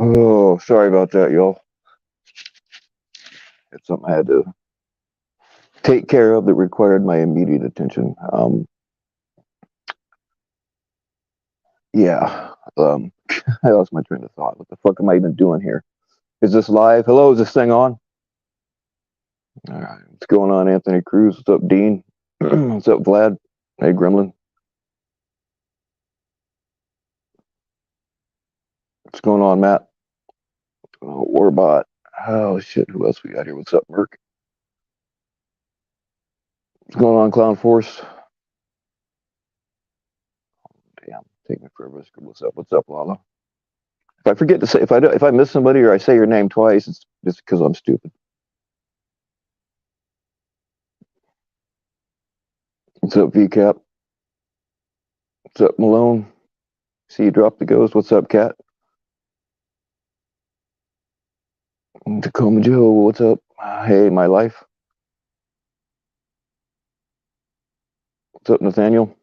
Oh, sorry about that, y'all. It's something I had to take care of that required my immediate attention. Yeah. I lost my train of thought. What the fuck am I even doing here? Is this live? Hello, is this thing on? All right. What's going on, Anthony Cruz? What's up, Dean? What's up, Vlad? Hey, Gremlin. What's going on, Matt? Oh, Warbot. Oh, shit. Who else we got here? What's up, Merc? What's going on, Clown Force? Damn, take me for a risk. What's up? What's up, Lala? If I forget to say, if I miss somebody or I say your name twice, it's just because I'm stupid. What's up, VCap? What's up, Malone? See you drop the ghost. What's up, Cat? Tacoma Joe, what's up? Hey, my life. What's up, Nathaniel?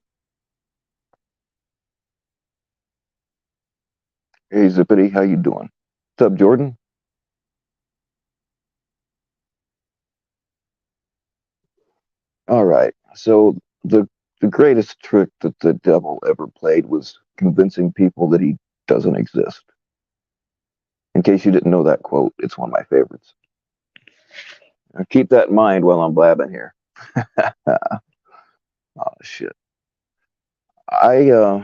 Hey, Zippity, how you doing? What's up, Jordan? All right. So the greatest trick that the devil ever played was convincing people that he doesn't exist. In case you didn't know that quote, it's one of my favorites. Now, keep that in mind while I'm blabbing here. Oh shit. I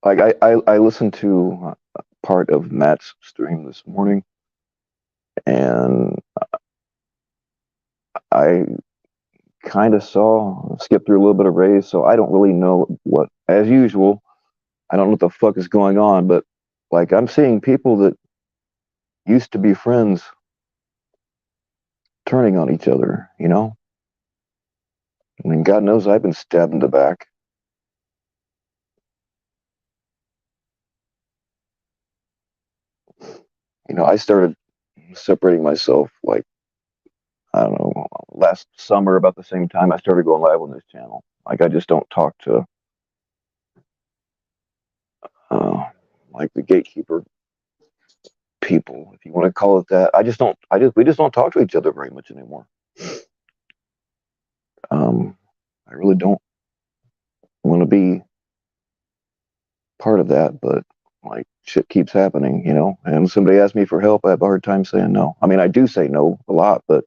I listened to part of Matt's stream this morning, and I kind of saw skip through a little bit of Ray's, so I don't really know what, as usual, I don't know what the fuck is going on, but like I'm seeing people that used to be friends turning on each other, you know? I mean, God knows I've been stabbed in the back. You know, I started separating myself like, I don't know, last summer about the same time I started going live on this channel. Like I just don't talk to uh, like the gatekeeper people, if you want to call it that. We just don't talk to each other very much anymore. I really don't want to be part of that, but like shit keeps happening, you know. And when somebody asks me for help, I have a hard time saying no. I mean, I do say no a lot, but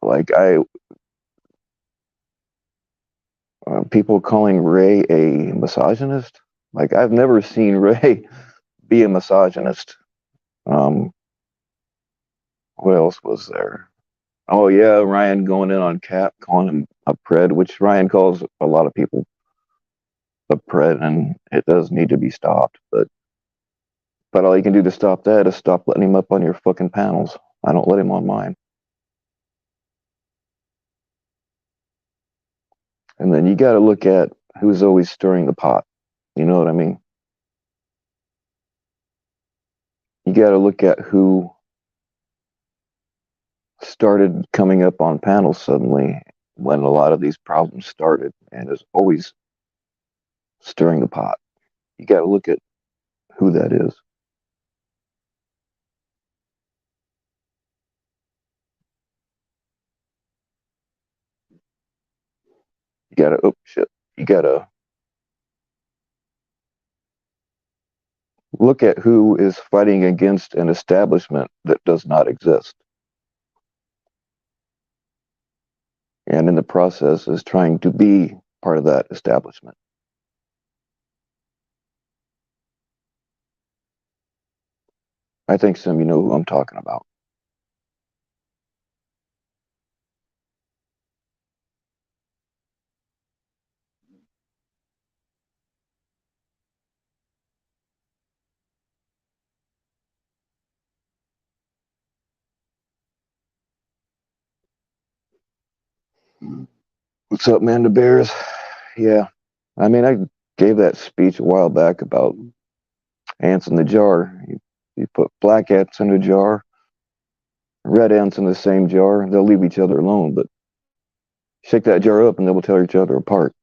like people calling Ray a misogynist. Like I've never seen Ray be a misogynist. Um, what else was there? Oh yeah, Ryan going in on Cap, calling him a pred, which Ryan calls a lot of people a pred, and it does need to be stopped. But all you can do to stop that is stop letting him up on your fucking panels. I don't let him on mine. And then you got to look at who's always stirring the pot. You know what I mean? You got to look at who started coming up on panels suddenly when a lot of these problems started and is always stirring the pot. You got to look at who that is. You got to, oh shit, you got to look at who is fighting against an establishment that does not exist, and in the process is trying to be part of that establishment. I think some you know who I'm talking about. What's up, man? The Bears? Yeah. I mean, I gave that speech a while back about ants in the jar. You put black ants in a jar, red ants in the same jar, they'll leave each other alone, but shake that jar up and they will tear each other apart.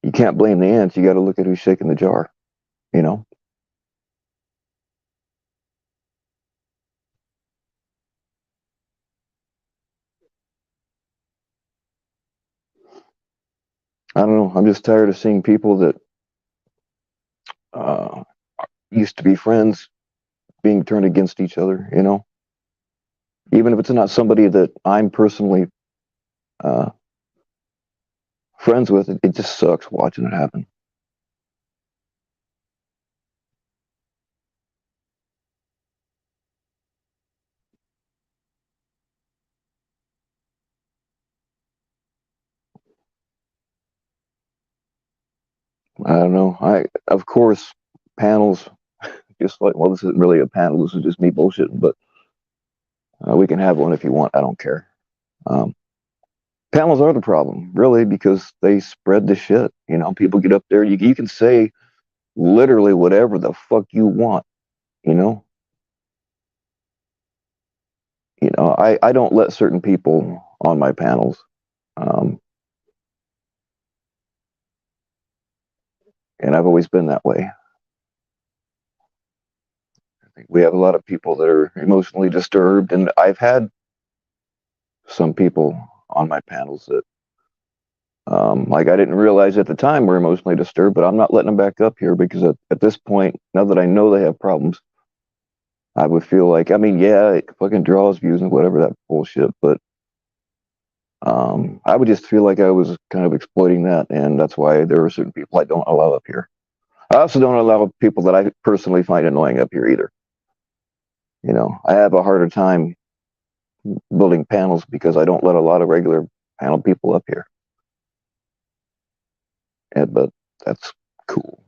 You can't blame the ants. You got to look at who's shaking the jar, you know? I don't know. I'm just tired of seeing people that uh, used to be friends being turned against each other, you know? Even if it's not somebody that I'm personally uh, friends with, it just sucks watching it happen. I don't know. Of course, panels, just like, well, this isn't really a panel. This is just me bullshitting, but we can have one if you want. I don't care. Um, Panels are the problem, really, because they spread the shit. You know, people get up there. You can say literally whatever the fuck you want. You know, I don't let certain people on my panels, um, and I've always been that way. I think we have a lot of people that are emotionally disturbed, and I've had some people on my panels that, like, I didn't realize at the time were emotionally disturbed, but I'm not letting them back up here because at this point, now that I know they have problems, I would feel like, I mean, yeah, it fucking draws views and whatever that bullshit, but I would just feel like I was kind of exploiting that, and that's why there are certain people I don't allow up here. I also don't allow people that I personally find annoying up here either. You know, I have a harder time building panels because I don't let a lot of regular panel people up here. But that's cool.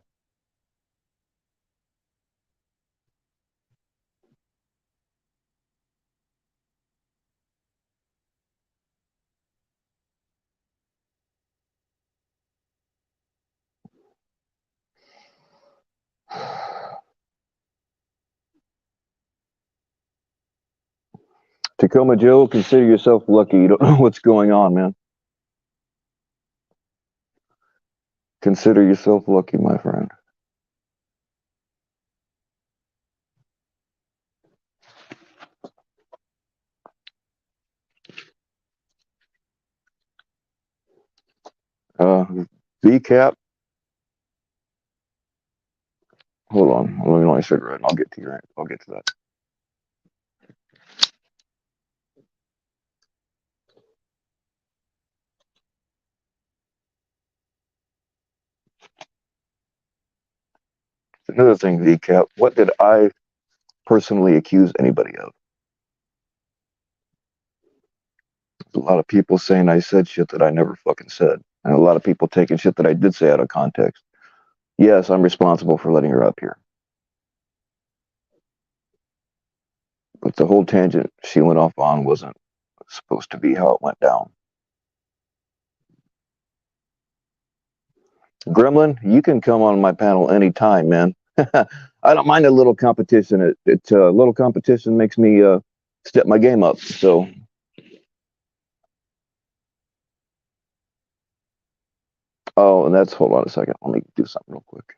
Tacoma Joe, consider yourself lucky. You don't know what's going on, man. Consider yourself lucky, my friend. Uh, VCAP, hold on. Let me light a cigarette and I'll get to your. I'll get to that. Another thing, VCAP. What did I personally accuse anybody of? A lot of people saying I said shit that I never fucking said, and a lot of people taking shit that I did say out of context. Yes, I'm responsible for letting her up here, but the whole tangent she went off on wasn't supposed to be how it went down. Gremlin, you can come on my panel anytime, man. I don't mind a little competition. A little competition makes me step my game up. So, oh, and that's hold on a second. Let me do something real quick.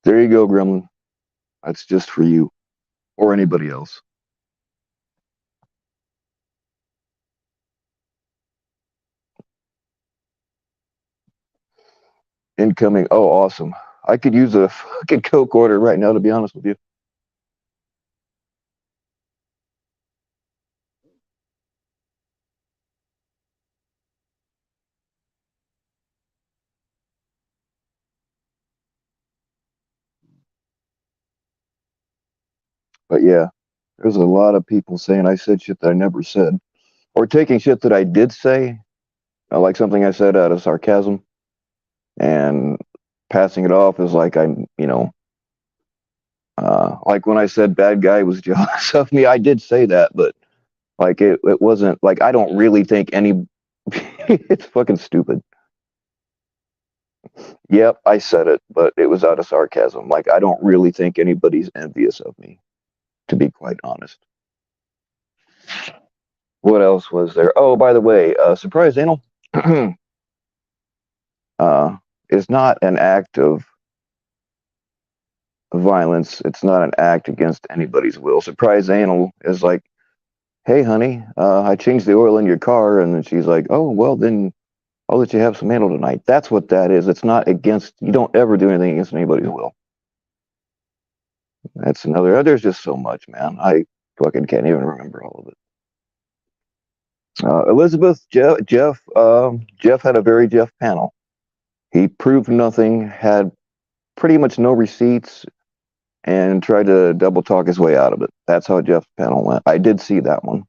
There you go, Gremlin. That's just for you or anybody else. Incoming. Oh, awesome. I could use a fucking Coke order right now, to be honest with you. But yeah, there's a lot of people saying I said shit that I never said, or taking shit that I did say, like something I said out of sarcasm, and passing it off as like like when I said bad guy was jealous of me. I did say that, but like it wasn't like I don't really think any. It's fucking stupid. Yep, I said it, but it was out of sarcasm. Like I don't really think anybody's envious of me, to be quite honest. What else was there? Oh, by the way, surprise anal uh, is not an act of violence. It's not an act against anybody's will. Surprise anal is like, hey, honey, I changed the oil in your car. And then she's like, oh, well, then I'll let you have some anal tonight. That's what that is. It's not against, you don't ever do anything against anybody's will. That's another, there's just so much, man. I fucking can't even remember all of it. Elizabeth, Jeff had a very Jeff panel. He proved nothing, had pretty much no receipts, and tried to double talk his way out of it. That's how Jeff's panel went. I did see that one.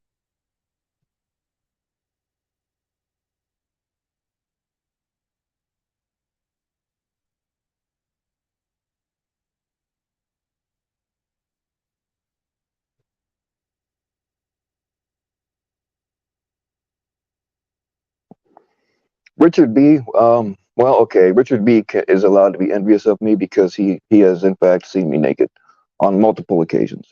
Richard B. Well, okay. Richard B. Is allowed to be envious of me because he has in fact seen me naked on multiple occasions.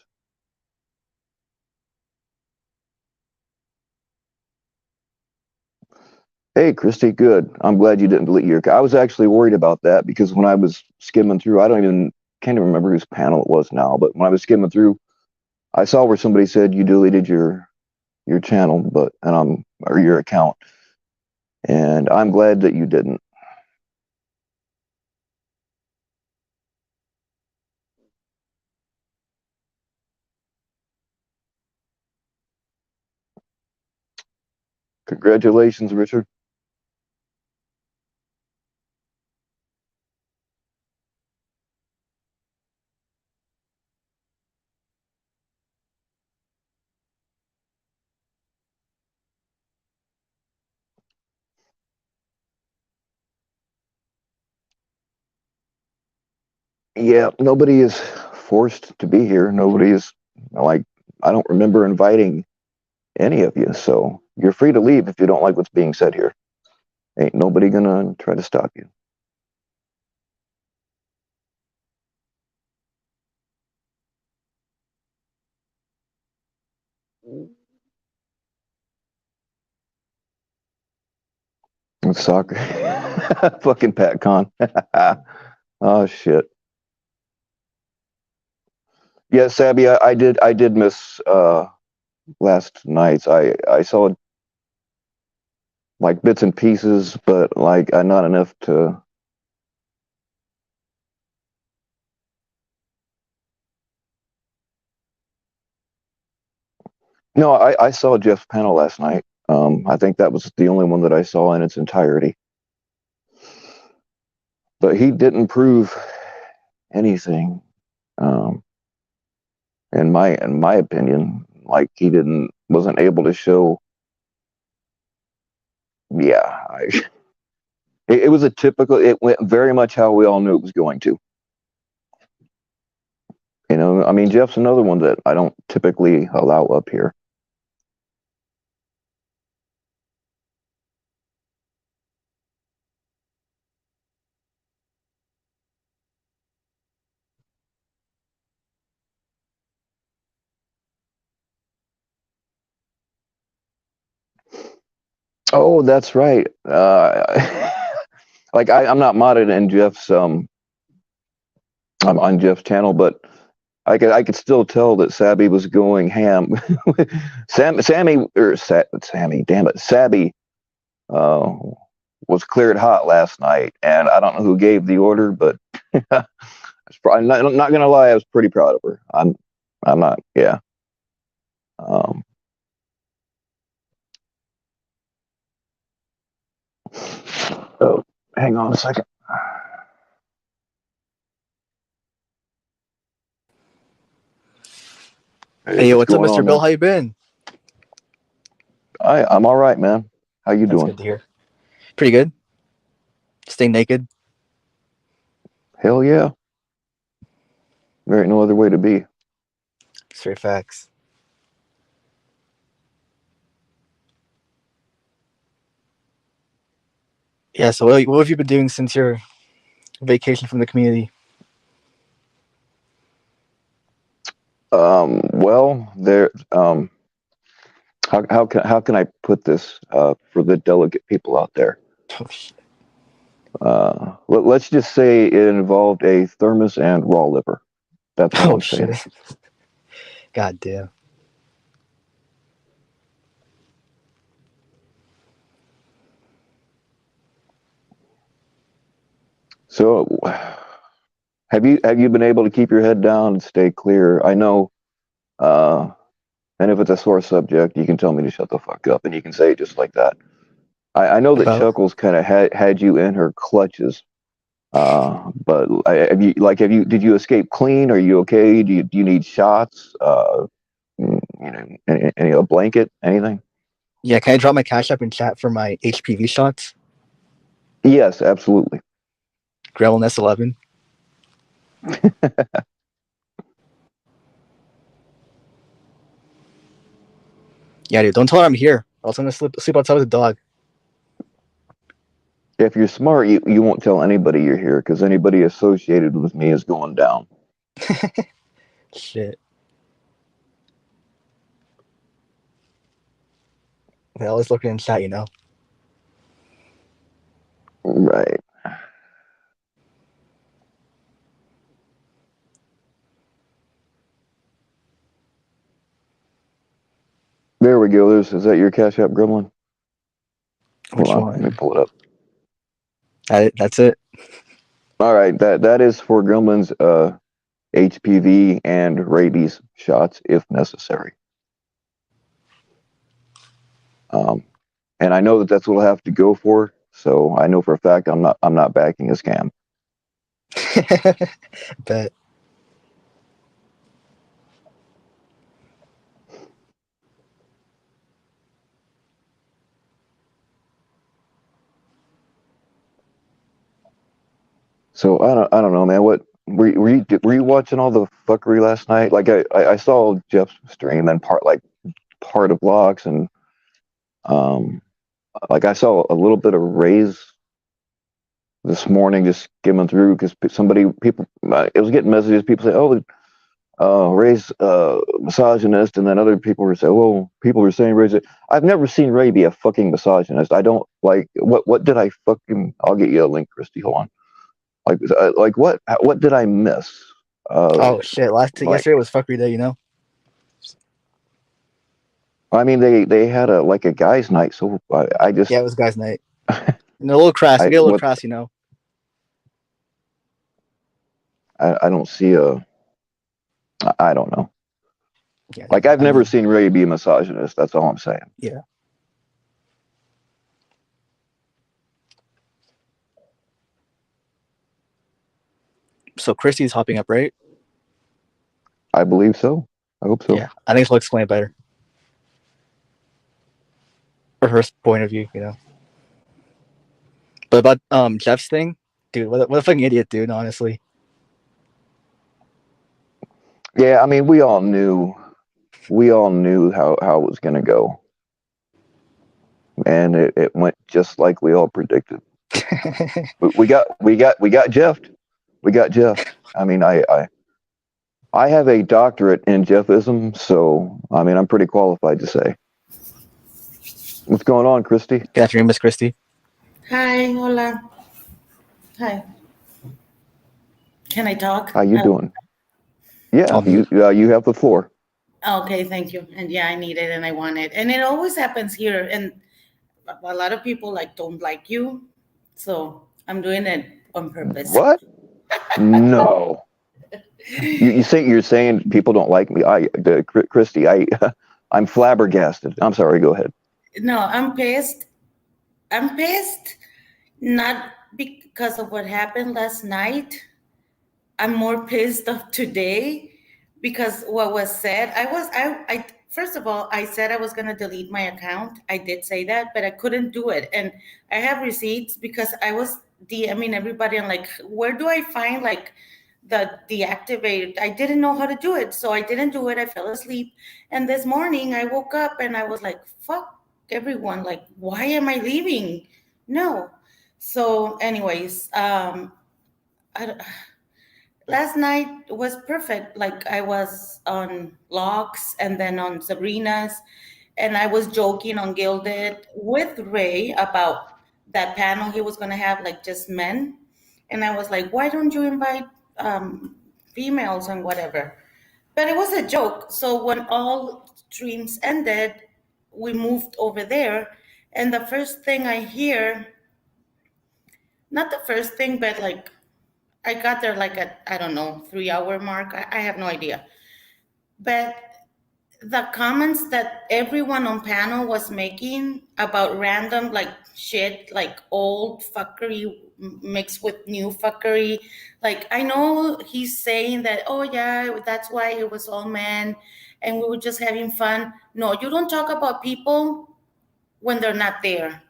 Hey, Christy, good. I'm glad you didn't delete your. I was actually worried about that because when I was skimming through, I don't even can't even remember whose panel it was now. But when I was skimming through, I saw where somebody said you deleted your channel, but and I'm or your account, and I'm glad that you didn't. Congratulations, Richard. Yeah, nobody is forced to be here. Nobody is like I don't remember inviting any of you, so you're free to leave if you don't like what's being said here. Ain't nobody gonna try to stop you. It's soccer. Fucking Pat Con. Oh shit. Yeah, Sabby, I did miss last night's. I saw like bits and pieces, but like not enough to. No, I saw Jeff's panel last night. I think that was the only one that I saw in its entirety. But he didn't prove anything, um, in my opinion. Like he didn't wasn't able to show. Yeah, it was a typical. It went very much how we all knew it was going to. I mean, Jeff's another one that I don't typically allow up here. Oh, that's right. Like I'm not modded in Jeff's I'm on Jeff's channel, but I could still tell that Sabby was going ham. Sammy or Sammy, damn it, Sabby. Uh, was cleared hot last night, and I don't know who gave the order, but I'm not gonna lie, I was pretty proud of her. I'm not, yeah. Um, oh, hang on a second. Hey, what's up, Mr. Bill? How you been? I'm all right, man. How you That's doing? good to hear. Pretty good. Stay naked. Hell yeah. There ain't no other way to be. Straight facts. Yeah, so what have you been doing since your vacation from the community? Well, there. How can I put this for the delicate people out there? Oh, shit. Let's just say it involved a thermos and raw liver. That's all I'm saying. Shit. God damn. So, have you been able to keep your head down and stay clear? I know, and if it's a sore subject, you can tell me to shut the fuck up, and you can say it just like that. I know that About Chuckles kind of had you in her clutches, but did you escape clean? Are you okay? Do you need shots? A blanket, anything? yeah, can I drop my cash app in chat for my HPV shots? Yes, absolutely. Gremlin S11. Yeah, dude. Don't tell her I'm here. Else I'm gonna sleep outside with the dog. If you're smart, you won't tell anybody you're here because anybody associated with me is going down. Shit. I always looking in chat, you know. Right. There we go. Is that your Cash App, Gremlin? Which Hold on, let me one? pull it up. That's it. All right, that is for Gremlin's HPV and rabies shots if necessary. And I know that's what I'll have to go for. So I know for a fact I'm not backing a scam. Bet. So I don't know, man. What were you watching all the fuckery last night? Like I saw Jeff's stream and part of Locks and um like I saw a little bit of Ray's this morning just skimming through because people it was getting messages. People say, "Oh, Ray's misogynist," and then other people were saying, "Well, people were saying Ray's." I've never seen Ray be a fucking misogynist. I don't like what did I fucking? I'll get you a link, Christy. Hold on. Like what did I miss? Oh shit! Yesterday was fuckery day, you know. I mean, they had a guys' night, so I just Yeah, it was guys' night. A little crass. We get a little crass, you know. I don't see I don't know. Yeah, Like I've never seen Ray be a misogynist. That's all I'm saying. Yeah. So Christy's hopping up, right? I believe so. I hope so. Yeah, I think she'll explain it better. Or her point of view, you know. But about Jeff's thing, dude, what a fucking idiot, dude. Honestly. Yeah, I mean, we all knew how it was gonna go, and it went just like we all predicted. we got Jeff. We got Jeff. I mean, I have a doctorate in Jeffism, so I mean, I'm pretty qualified to say. What's going on, Christy? Good afternoon, Miss Christy. Hi, hola. Hi. Can I talk? How you doing? Yeah, you have the floor. Okay, thank you. And yeah, I need it and I want it. And it always happens here. And a lot of people like don't like you, so I'm doing it on purpose. What? No. You're saying people don't like me? Christy, I'm flabbergasted. I'm sorry. Go ahead. No, I'm pissed. I'm pissed not because of what happened last night. I'm more pissed of today because what was said. I first of all, I said I was going to delete my account. I did say that, but I couldn't do it. And I have receipts because I was DMing everybody and like, where do I find like the deactivated? I didn't know how to do it. So I didn't do it. I fell asleep. And this morning I woke up and I was like, fuck everyone. Like, why am I leaving? No. So anyways, I, last night was perfect. Like I was on Locks and then on Sabrina's, and I was joking on Gilded with Ray about that panel he was going to have, like just men. And I was like, why don't you invite females and whatever? But it was a joke. So when all streams ended, we moved over there. And the first thing I hear, not the first thing, but like I got there like at, I don't know, 3 hour mark. I have no idea. But the comments that everyone on panel was making about random like shit, like old fuckery mixed with new fuckery. Like I know he's saying that, oh yeah, that's why it was all men and we were just having fun. No, you don't talk about people when they're not there.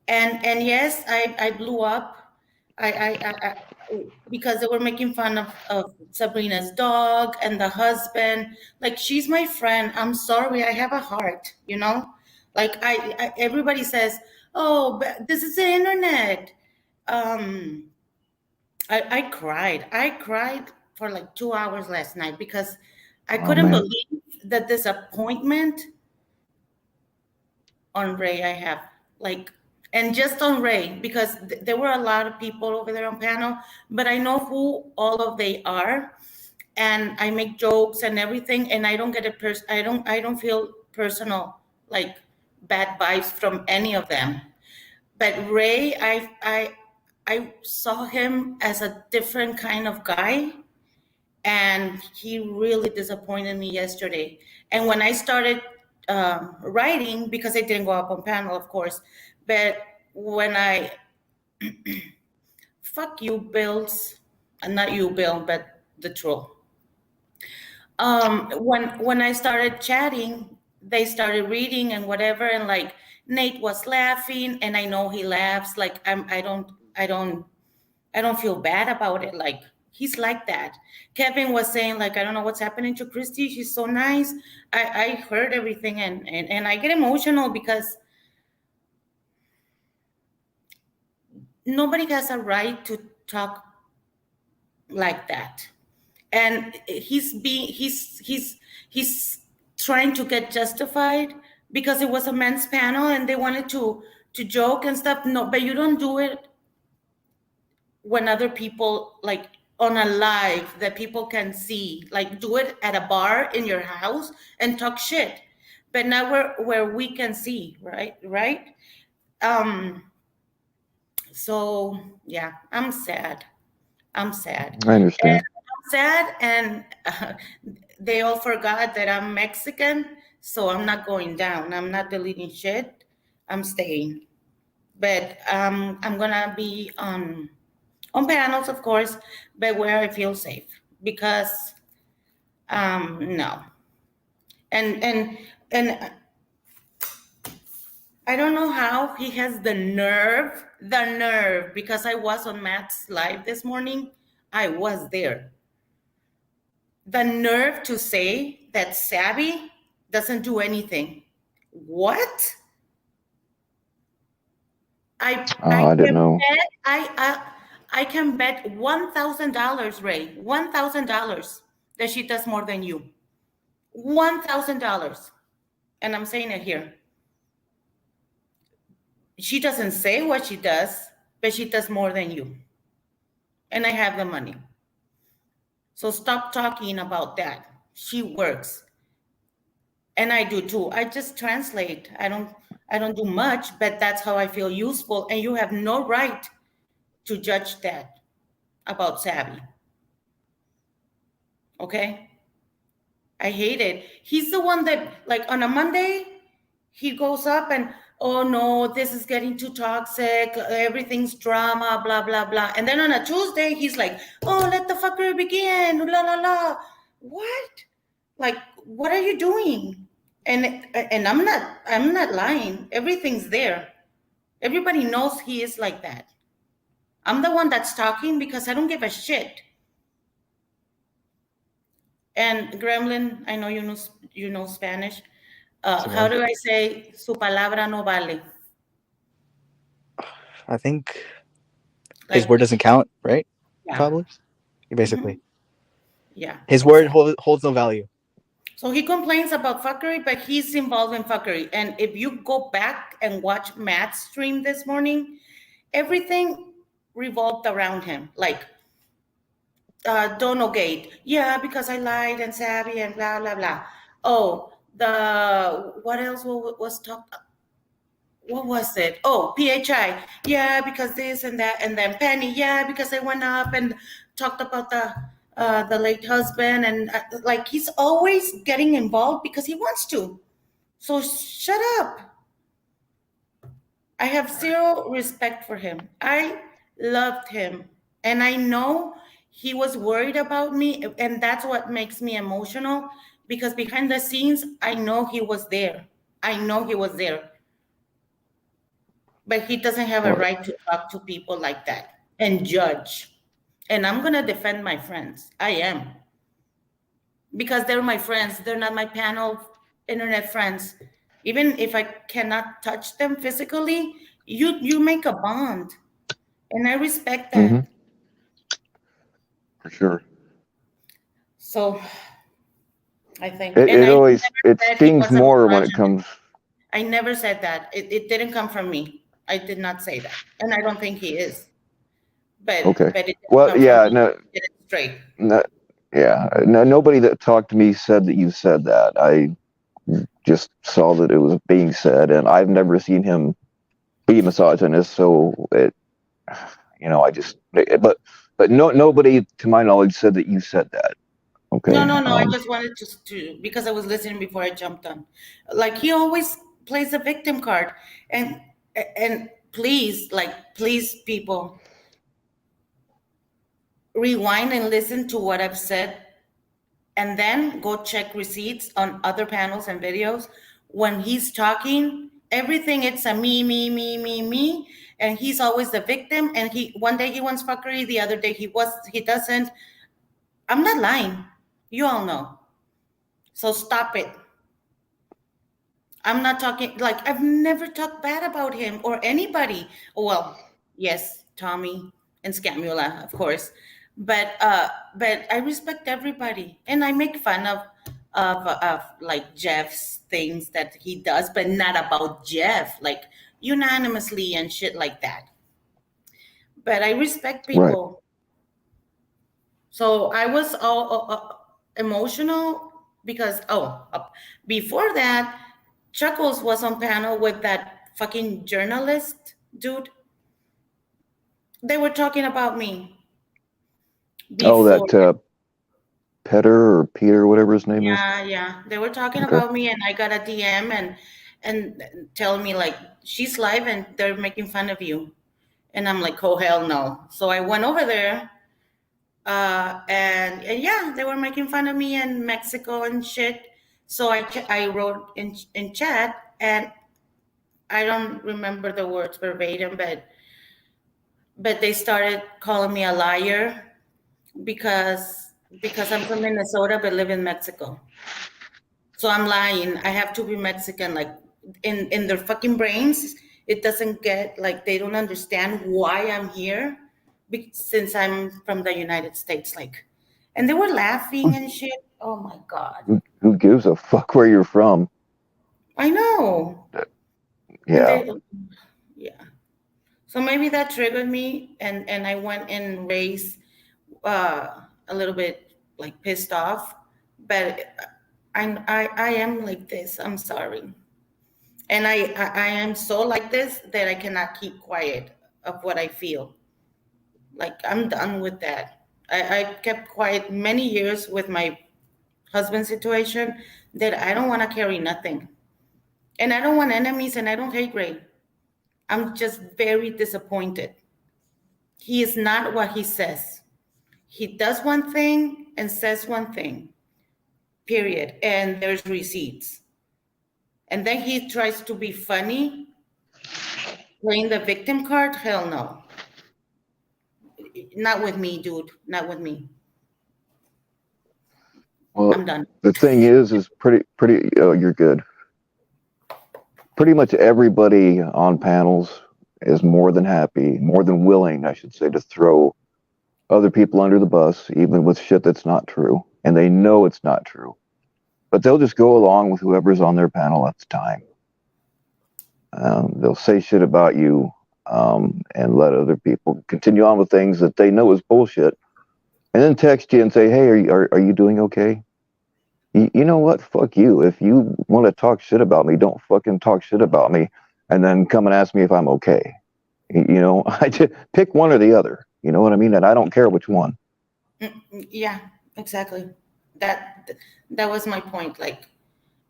And yes, I blew up. I because they were making fun of Sabrina's dog and the husband. Like she's my friend. I'm sorry, I have a heart, you know? Like I everybody says, oh, but this is the internet. Um I cried. I cried for like 2 hours last night because I Oh couldn't man. believe the disappointment on Ray I have. Like, and just on Ray, because there were a lot of people over there on panel, but I know who all of they are. And I make jokes and everything, and I don't get I don't feel personal, like bad vibes from any of them. But Ray, I saw him as a different kind of guy, and he really disappointed me yesterday. And when I started writing, because I didn't go up on panel, of course, but when I fuck you, Bills, not you, Bill, but the troll. When I started chatting, they started reading and whatever, and like Nate was laughing, and I know he laughs. Like I don't feel bad about it. Like he's like that. Kevin was saying like, I don't know what's happening to Christy. She's so nice. I heard everything and I get emotional because nobody has a right to talk like that. And he's trying to get justified because it was a men's panel and they wanted to joke and stuff. No, but you don't do it when other people like on a live that people can see, like do it at a bar in your house and talk shit, but now where we can see, right. um so yeah, I'm sad I and understand. I'm sad, and they all forgot that I'm Mexican, so I'm not going down, I'm not deleting shit, I'm staying. But I'm gonna be on panels, of course, but where I feel safe, because no, and I don't know how he has the nerve, because I was on Matt's live this morning. I was there. The nerve to say that Savvy doesn't do anything. What? I I didn't can know. bet I can bet $1,000, Ray, $1,000 that she does more than you. $1,000, and I'm saying it here. She doesn't say what she does, but she does more than you. And I have the money. So stop talking about that. She works. And I do too. I just translate. I I don't do much, but that's how I feel useful. And you have no right to judge that about Savvy. Okay? I hate it. He's the one that, like, on a Monday, he goes up and, oh no, this is getting too toxic. Everything's drama, blah, blah, blah. And then on a Tuesday, he's like, oh, let the fuckery begin. La, la, la. What? Like, what are you doing? And I'm not lying. Everything's there. Everybody knows he is like that. I'm the one that's talking because I don't give a shit. And Gremlin, I know you know Spanish. How do I say su palabra no vale? I think his Like, word doesn't count, right? yeah. Probably. Basically. Yeah. His word holds no value. So he complains about fuckery, but he's involved in fuckery. And if you go back and watch Matt's stream this morning, everything revolved around him. Like, Donogate. Yeah, because I lied and savvy and blah, blah, blah. Oh, what else was talked? What was it? Oh, PHI. Yeah, because this and that. And then Penny. Yeah, because I went up and talked about the late husband. And like, he's always getting involved because he wants to. So shut up. I have zero respect for him. I loved him. And I know he was worried about me. And that's what makes me emotional, because behind the scenes, I know he was there. I know he was there. But he doesn't have a right to talk to people like that and judge. And I'm going to defend my friends. I am. Because they're my friends. They're not my panel internet friends. Even if I cannot touch them physically, you make a bond. And I respect that. Mm-hmm. For sure. So I think It stings more when it comes. I never said that. It didn't come from me. I did not say that. And I don't think he is. But Okay. it didn't Well, come yeah, from me. no, Get it straight. no, yeah, no, nobody that talked to me said that you said that. I just saw that it was being said, and I've never seen him be a misogynist. So I just, but nobody, to my knowledge, said that you said that. Okay. No. I just wanted to because I was listening before I jumped on. Like, he always plays the victim card, and please, people, rewind and listen to what I've said, and then go check receipts on other panels and videos. When he's talking, everything, it's a me, and he's always the victim. And one day he wants fuckery, the other day he doesn't. I'm not lying. You all know. So stop it. I'm not talking, like, I've never talked bad about him or anybody. Well, yes, Tommy and Scamula, of course. But I respect everybody, and I make fun of like Jeff's things that he does, but not about Jeff, like unanimously and shit like that. But I respect Right. people. So I was all emotional because before that, Chuckles was on panel with that fucking journalist dude. They were talking about me Oh, before. that Petter or Peter, whatever his name is. Yeah. They were talking Okay. about me, and I got a DM and telling me, like, she's live and they're making fun of you. And I'm like, oh hell no. So I went over there, and yeah, they were making fun of me in Mexico and shit. So I wrote in chat, and I don't remember the words verbatim, but they started calling me a liar because I'm from Minnesota but live in Mexico. So I'm lying. I have to be Mexican. Like, in their fucking brains, it doesn't get, like, they don't understand why I'm here since I'm from the United States. Like, and they were laughing and shit. Oh my God. Who gives a fuck where you're from? I know. Yeah. Yeah. So maybe that triggered me, and I went in race a little bit, like, pissed off. But I am like this. I'm sorry. And I am so like this that I cannot keep quiet of what I feel. Like, I'm done with that. I kept quiet many years with my husband situation that I don't want to carry nothing. And I don't want enemies and I don't hate Ray. I'm just very disappointed. He is not what he says. He does one thing and says one thing, period. And there's receipts. And then he tries to be funny, playing the victim card. Hell no. Not with me, dude. Not with me. Well, I'm done. the thing is pretty. Oh, you're good. Pretty much everybody on panels is more than happy, more than willing, I should say, to throw other people under the bus, even with shit that's not true, and they know it's not true. But they'll just go along with whoever's on their panel at the time. They'll say shit about you, and let other people continue on with things that they know is bullshit, and then text you and say, "Hey, are you doing okay? You know what? Fuck you. If you want to talk shit about me, don't fucking talk shit about me, and then come and ask me if I'm okay." I just pick one or the other. You know what I mean? And I don't care which one. Yeah, exactly. That that was my point. Like,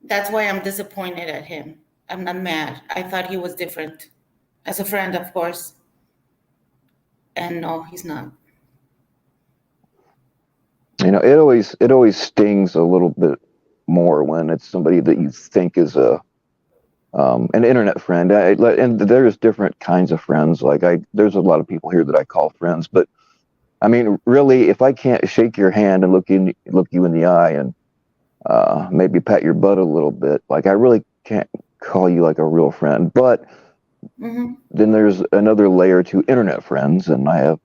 that's why I'm disappointed at him. I'm not mad. I thought he was different. As a friend, of course. And no, he's not. It always stings a little bit more when it's somebody that you think is an internet friend. And there's different kinds of friends. Like there's a lot of people here that I call friends, but I mean, really, if I can't shake your hand and look you in the eye and maybe pat your butt a little bit, like I really can't call you like a real friend. But Mm-hmm. then there's another layer to internet friends, and I have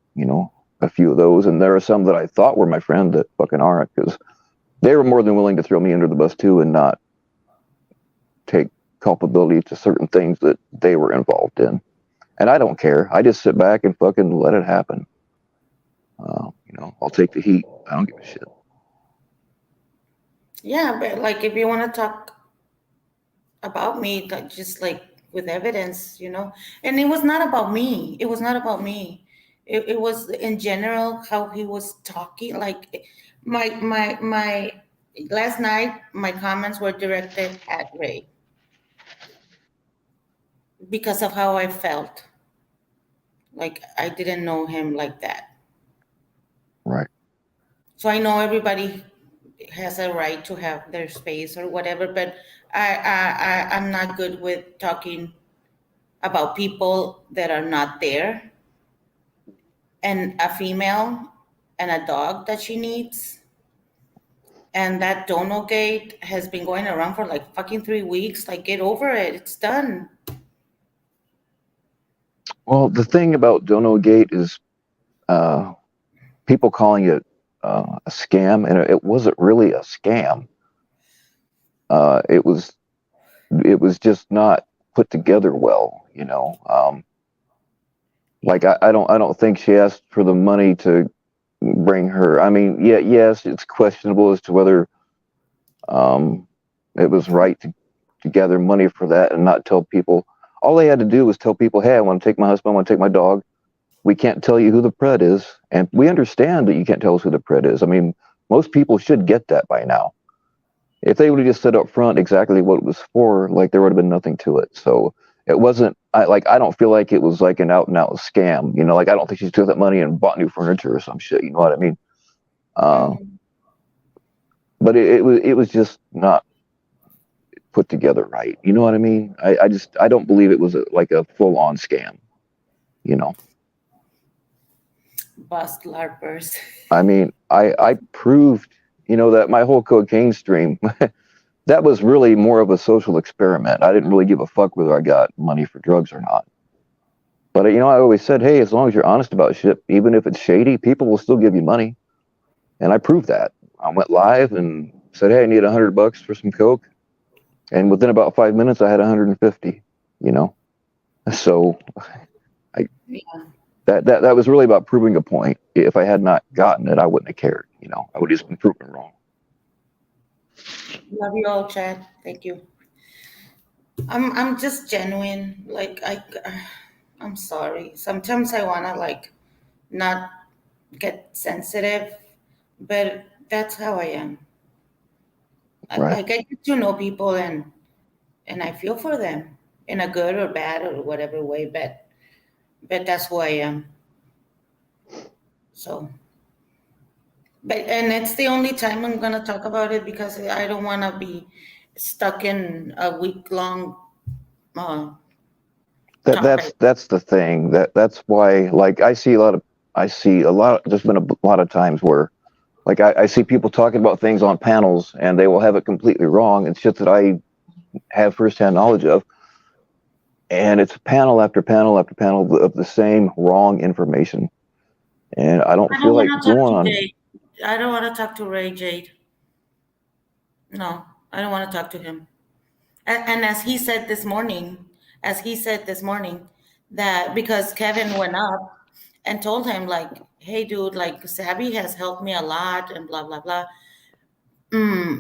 a few of those, and there are some that I thought were my friend that fucking aren't, because they were more than willing to throw me under the bus too and not take culpability to certain things that they were involved in. And I don't care. I just sit back and fucking let it happen. I'll take the heat. I don't give a shit. Yeah, but like, if you want to talk about me, like, just like with evidence, and it was not about me. It was not about me. It was in general how he was talking. Like, my last night, my comments were directed at Ray because of how I felt. Like, I didn't know him like that. Right. So I know everybody has a right to have their space or whatever, but I'm not good with talking about people that are not there, and a female and a dog that she needs. And that dono gate has been going around for like fucking 3 weeks. Like, get over it. It's done. Well, the thing about Dono Gate is people calling it a scam, and it wasn't really a scam. It was just not put together well. Like I don't think she asked for the money to bring her. I mean, yeah, yes, it's questionable as to whether it was right to gather money for that and not tell people. All they had to do was tell people, "Hey, I want to take my husband, I want to take my dog. We can't tell you who the pred is, and we understand that you can't tell us who the pred is." I mean, most people should get that by now. If they would have just said up front exactly what it was for, like, there would have been nothing to it. So it wasn't. I don't feel like it was like an out and out scam. Like, I don't think she took that money and bought new furniture or some shit. You know what I mean? But it was just not put together right. You know what I mean? I don't believe it was like a full on scam. Bust LARPers. I mean, I proved, that my whole cocaine stream, that was really more of a social experiment. I didn't really give a fuck whether I got money for drugs or not. But, I always said, hey, as long as you're honest about shit, even if it's shady, people will still give you money. And I proved that. I went live and said, hey, I need $100 for some coke. And within about 5 minutes, I had 150, So Yeah. that was really about proving a point. If I had not gotten it, I wouldn't have cared. I would have just been proven wrong. Love you all, Chad. Thank you. I'm just genuine. Like I'm sorry. Sometimes I wanna like not get sensitive, but that's how I am. Right. I get to know people and I feel for them in a good or bad or whatever way, but that's who I am. So, but and it's the only time I'm gonna talk about it because I don't want to be stuck in a week long uh, topic. That's the thing. That's why, like, I see a lot. There's been a lot of times where, like, I see people talking about things on panels, and they will have it completely wrong. It's shit that I have firsthand knowledge of, and it's panel after panel after panel of the same wrong information. And I don't I feel don't like want to talk going to on. Jade. I don't want to talk to Ray Jade. No, I don't want to talk to him. And as he said this morning, that because Kevin went up and told him like, "Hey, dude, like Sabby has helped me a lot," and blah blah blah.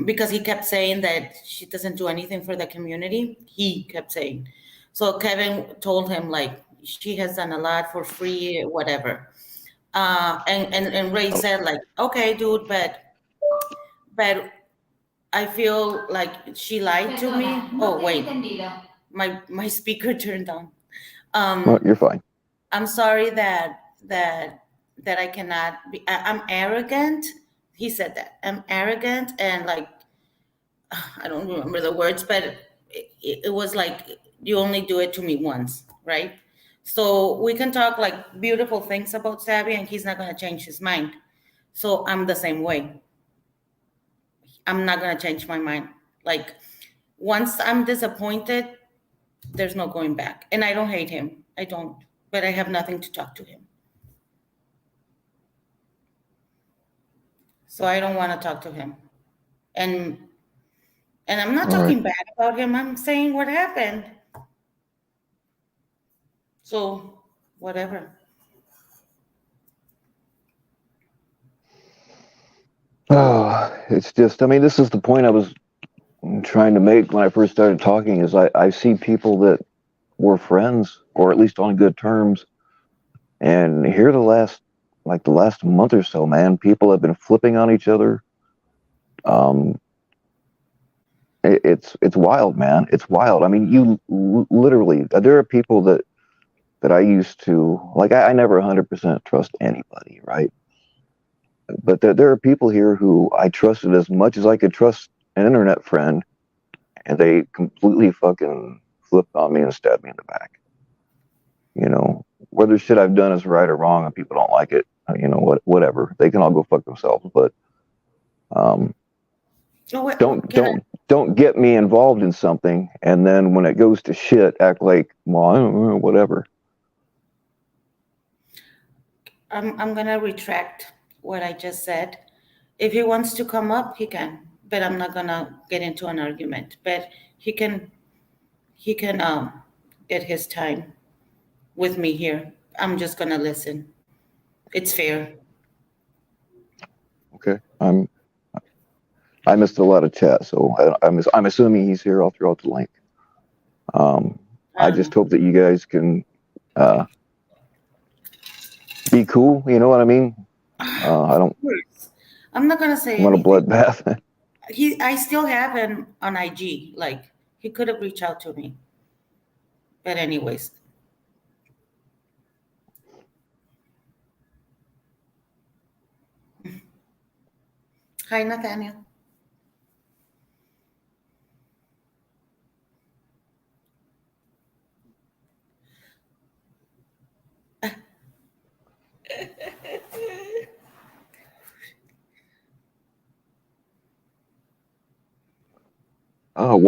Because he kept saying that she doesn't do anything for the community. He kept saying. So Kevin told him like she has done a lot for free, whatever. And Ray said like, okay, dude, but I feel like she lied to me. Oh wait, my speaker turned on. Well, Um, you're fine. I'm sorry that I cannot be. I'm arrogant. He said that I'm arrogant and like I don't remember the words, but it was like you only do it to me once, right? So we can talk like beautiful things about Sabby, and he's not gonna change his mind. So I'm the same way. I'm not gonna change my mind. Like once I'm disappointed, there's no going back. And I don't hate him. I don't. But I have nothing to talk to him. So I don't want to talk to him. And and I'm not All right. talking bad about him. I'm saying what happened. So whatever. Oh, it's just. I mean, this is the point I was trying to make when I first started talking. Is I see people that were friends or at least on good terms, and here the last month or so, man, people have been flipping on each other. Um, it's wild, man. It's wild. I mean, literally, there are people that I used to like. I never 100% trust anybody, right? But there are people here who I trusted as much as I could trust an internet friend, and they completely fucking flipped on me and stabbed me in the back. You know, whether shit I've done is right or wrong, and people don't like it, whatever. They can all go fuck themselves. But um, Oh, wait, don't can don't don't get me involved in something, and then when it goes to shit, act like, well, I don't know, whatever. I'm gonna retract what I just said. If he wants to come up, he can. But I'm not gonna get into an argument. But he can get his time with me here. I'm just gonna listen. It's fair. Okay, I missed a lot of chat, so I'm assuming he's here. I'll throw out the link. I just Um, hope that you guys can uh, be cool. You know what I mean? I don't I'm not gonna say want a anything. bloodbath. I still have him on IG. Like he could have reached out to me. But anyways, hi Nathaniel.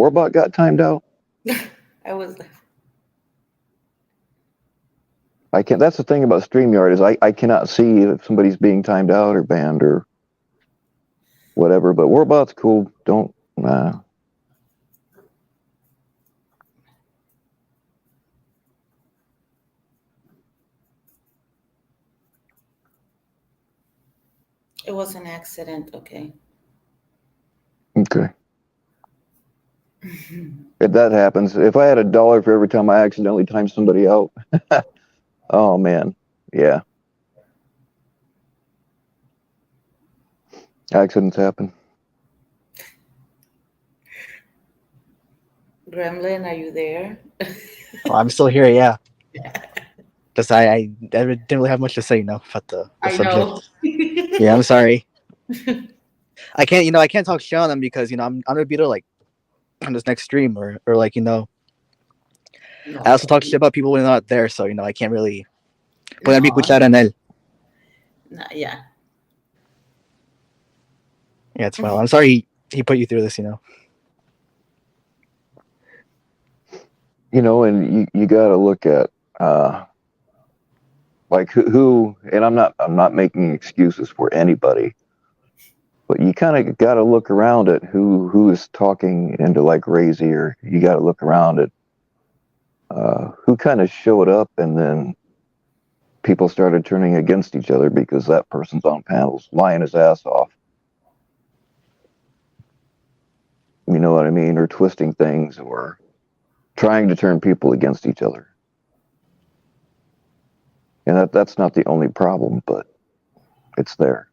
Warbot got timed out. I was I can't. That's the thing about StreamYard is I cannot see if somebody's being timed out or banned or whatever. But Warbot's cool. Don't. it was an accident, okay. Okay. If that happens, if I had $1 for every time I accidentally time somebody out, oh man, yeah, accidents happen. Gremlin, are you there? Oh, I'm still here, yeah. Just I didn't really have much to say, about the I subject. know. Yeah, I'm sorry. I can't talk shit on them because I'm gonna be there like on this next stream or like No, I also talk shit about people when they're not there, so I can't really poner mi no, cuchara en él. no, yeah. Yeah, it's fine. I'm sorry he put you through this. And you got to look at like who, and I'm not making excuses for anybody, but you kind of got to look around at who is talking into like crazy, or you got to look around at who kind of showed up, and then people started turning against each other because that person's on panels lying his ass off. You know what I mean? Or twisting things, or trying to turn people against each other. And that's not the only problem, but it's there.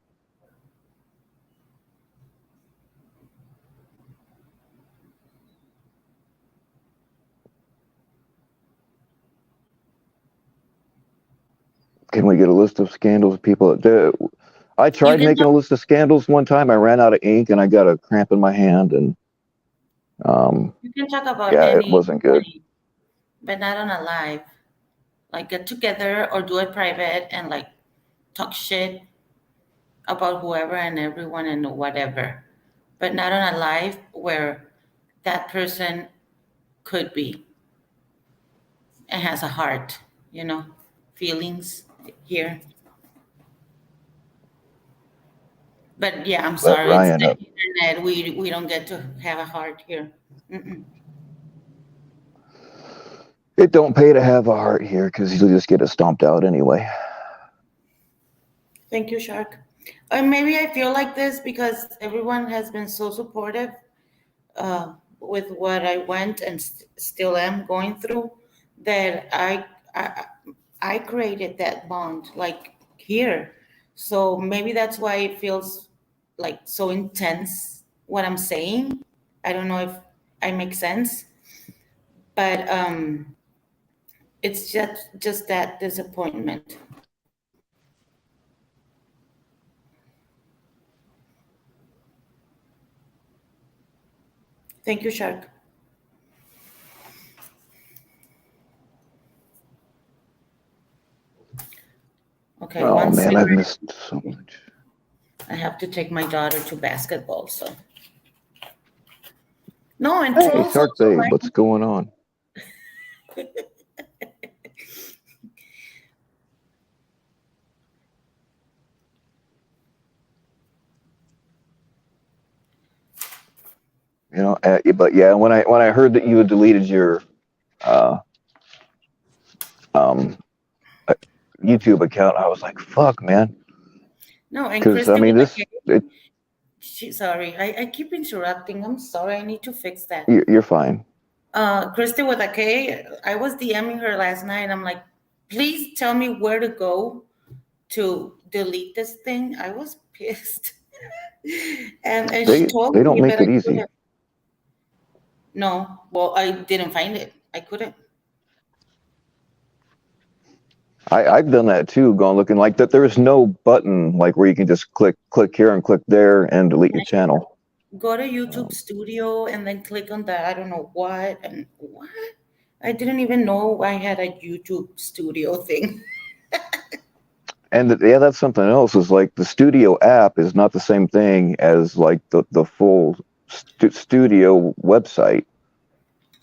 Can we get a list of scandals people that do? I tried making a list of scandals one time. I ran out of ink and I got a cramp in my hand, and you can talk about yeah, it any, wasn't good. but not on a live. Like get together or do it private and like talk shit about whoever and everyone and whatever, but not on a live where that person could be and has a heart, feelings here. But yeah, I'm Let sorry, it's Ryan the up. internet. We don't get to have a heart here. Mm-mm. It don't pay to have a heart here because you'll just get it stomped out anyway. Thank you, Shark. Maybe I feel like this because everyone has been so supportive with what I went and still am going through that I I created that bond like here. So maybe that's why it feels like so intense what I'm saying. I don't know if I make sense, but it's just that disappointment. Thank you, Shark. Okay, Oh one man, I've second. missed so much. I have to take my daughter to basketball. So no, and Hey, trolls Shark also Babe, like. what's going on? But yeah, when I heard that you had deleted your uh, um, uh, YouTube account, I was like, "Fuck, man," No, and because I Christy mean, with a this K. Sorry, I keep interrupting. I'm sorry. I need to fix that. you're fine. Christy with a K. I was DMing her last night. I'm like, please tell me where to go to delete this thing. I was pissed, and she told They don't me, but make I it easy. couldn't. No, well, I didn't find it. I couldn't. I've done that too, going looking like that. There's no button like where you can just click here and click there and delete your channel. Go to YouTube Studio and then click on the I don't know what and what. I didn't even know I had a YouTube Studio thing. And yeah, that's something else. Is like the Studio app is not the same thing as like the full Studio website.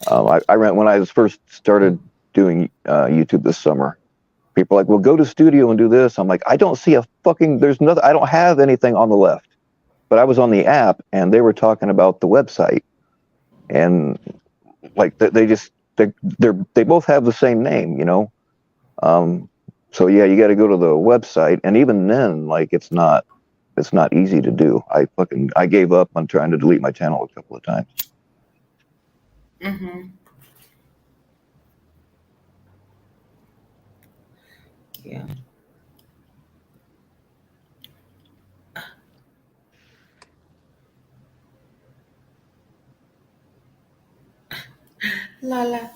I ran when I was first started doing YouTube this summer. People are like, well, go to Studio and do this. I'm like, I don't see a fucking. There's nothing. I don't have anything on the left. But I was on the app and they were talking about the website, and like they both have the same name. So yeah, you got to go to the website, and even then, like it's not easy to do. I gave up on trying to delete my channel a couple of times. Mm-hmm. Yeah. Lala.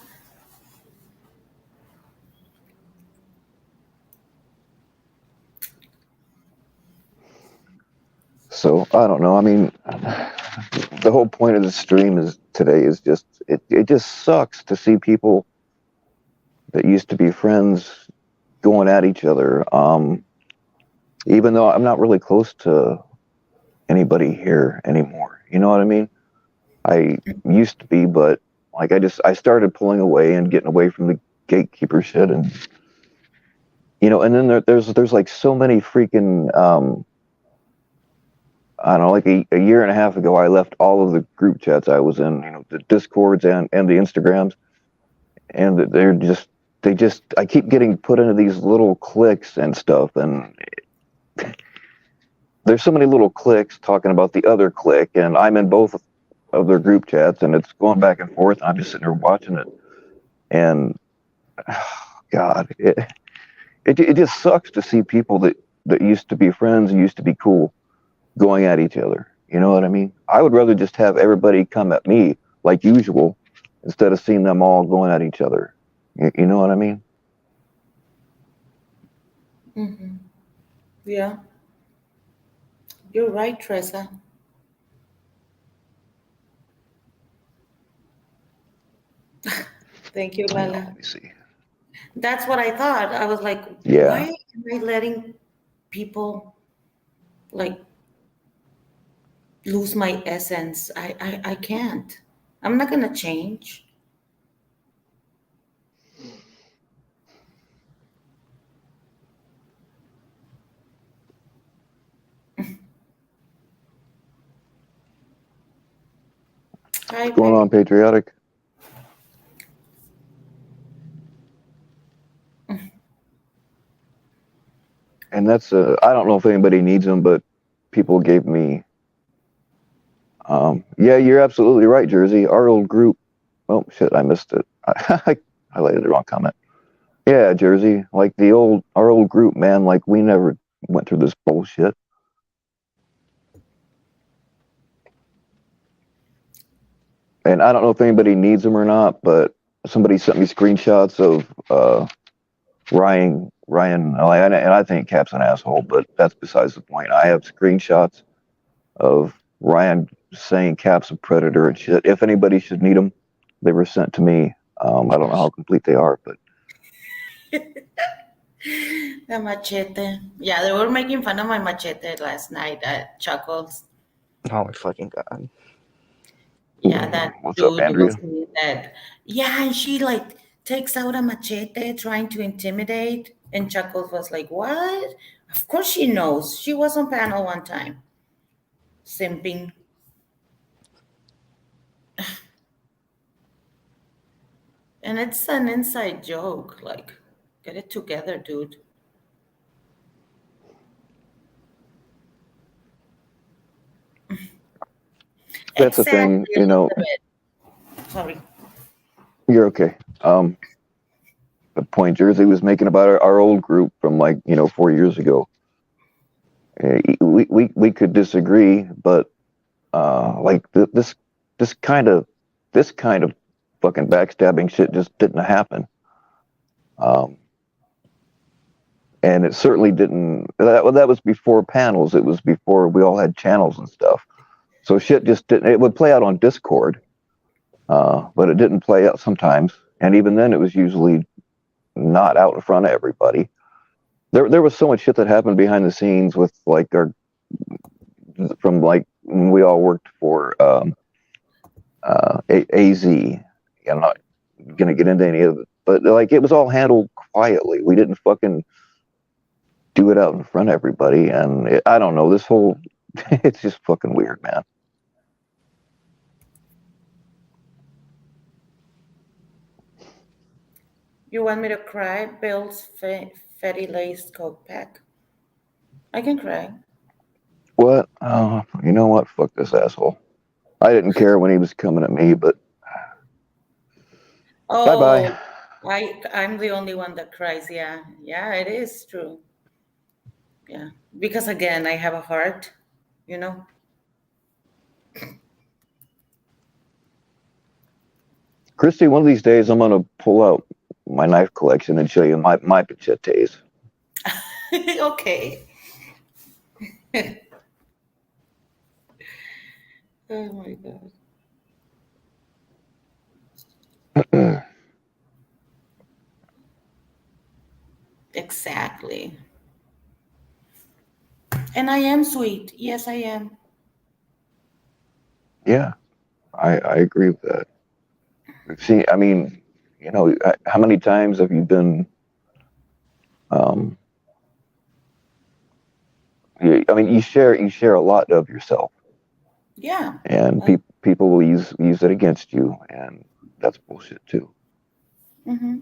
So I don't know. I mean, the whole point of the stream is today is just it just sucks to see people that used to be friends going at each other. Even though I'm not really close to anybody here anymore. You know what I mean? I used to be, but like I started pulling away and getting away from the gatekeeper shit, and and then there's like so many freaking I don't know, like a year and a half ago, I left all of the group chats I was in, the Discords and the Instagrams, and I keep getting put into these little cliques and stuff, and there's so many little cliques talking about the other clique, and I'm in both of their group chats, and it's going back and forth. I'm just sitting there watching it, and God, it just sucks to see people that used to be friends and used to be cool going at each other. You know what I mean? I would rather just have everybody come at me like usual instead of seeing them all going at each other. You know what I mean? Mm-hmm. Yeah. You're right, Teresa. Thank you, Hang on, Lala. let me see. That's what I thought. I was like, why Yeah, am I letting people like lose my essence? I can't. I'm not gonna change. Hi, what's going on, babe. patriotic? And that's I don't know if anybody needs them, but people gave me. Yeah, you're absolutely right, Jersey. Our old group. Oh shit, I missed it. I highlighted the wrong comment. Yeah, Jersey, like our old group, man. Like we never went through this bullshit. And I don't know if anybody needs them or not, but somebody sent me screenshots of Ryan, and I think Cap's an asshole, but that's besides the point. I have screenshots of Ryan saying Cap's a predator and shit. If anybody should need them, they were sent to me. I don't know how complete they are, but The machete. Yeah, they were making fun of my machete last night at Chuckles. Oh my fucking god. Yeah, that what's up, dude was Andrea? saying that. Yeah, and she like takes out a machete trying to intimidate. And Chuckles was like, what? Of course she knows. She was on panel one time. Simping. And it's an inside joke. Like, get it together, dude. That's the thing, Exactly, Elizabeth. Sorry. you're okay. The point Jersey was making about our old group from like 4 years ago. We could disagree, but like this kind of this kind of fucking backstabbing shit just didn't happen. Um, and it certainly didn't. That was before panels. It was before we all had channels and stuff. So shit just didn't. It would play out on Discord, but it didn't play out sometimes. And even then, it was usually not out in front of everybody. There was so much shit that happened behind the scenes with like our from like when we all worked for AZ. I'm not gonna get into any of it, but like it was all handled quietly. We didn't fucking do it out in front of everybody, and I don't know. This whole it's just fucking weird, man. You want me to cry? Bill's fatty laced Coke pack. I can cry. What? You know what? Fuck this asshole. I didn't care when he was coming at me, but Bye bye. Oh, I'm the only one that cries. Yeah, yeah, it is true. Yeah, because again, I have a heart. You know. Christy, one of these days I'm gonna pull out my knife collection and show you my machetes. Okay. Oh my God. Exactly. And I am sweet. Yes, I am. Yeah, I agree with that. We've seen. I mean, how many times have you been? Um, I mean, you share a lot of yourself, Yeah. and people will use it against you, and that's bullshit too. Mm-hmm.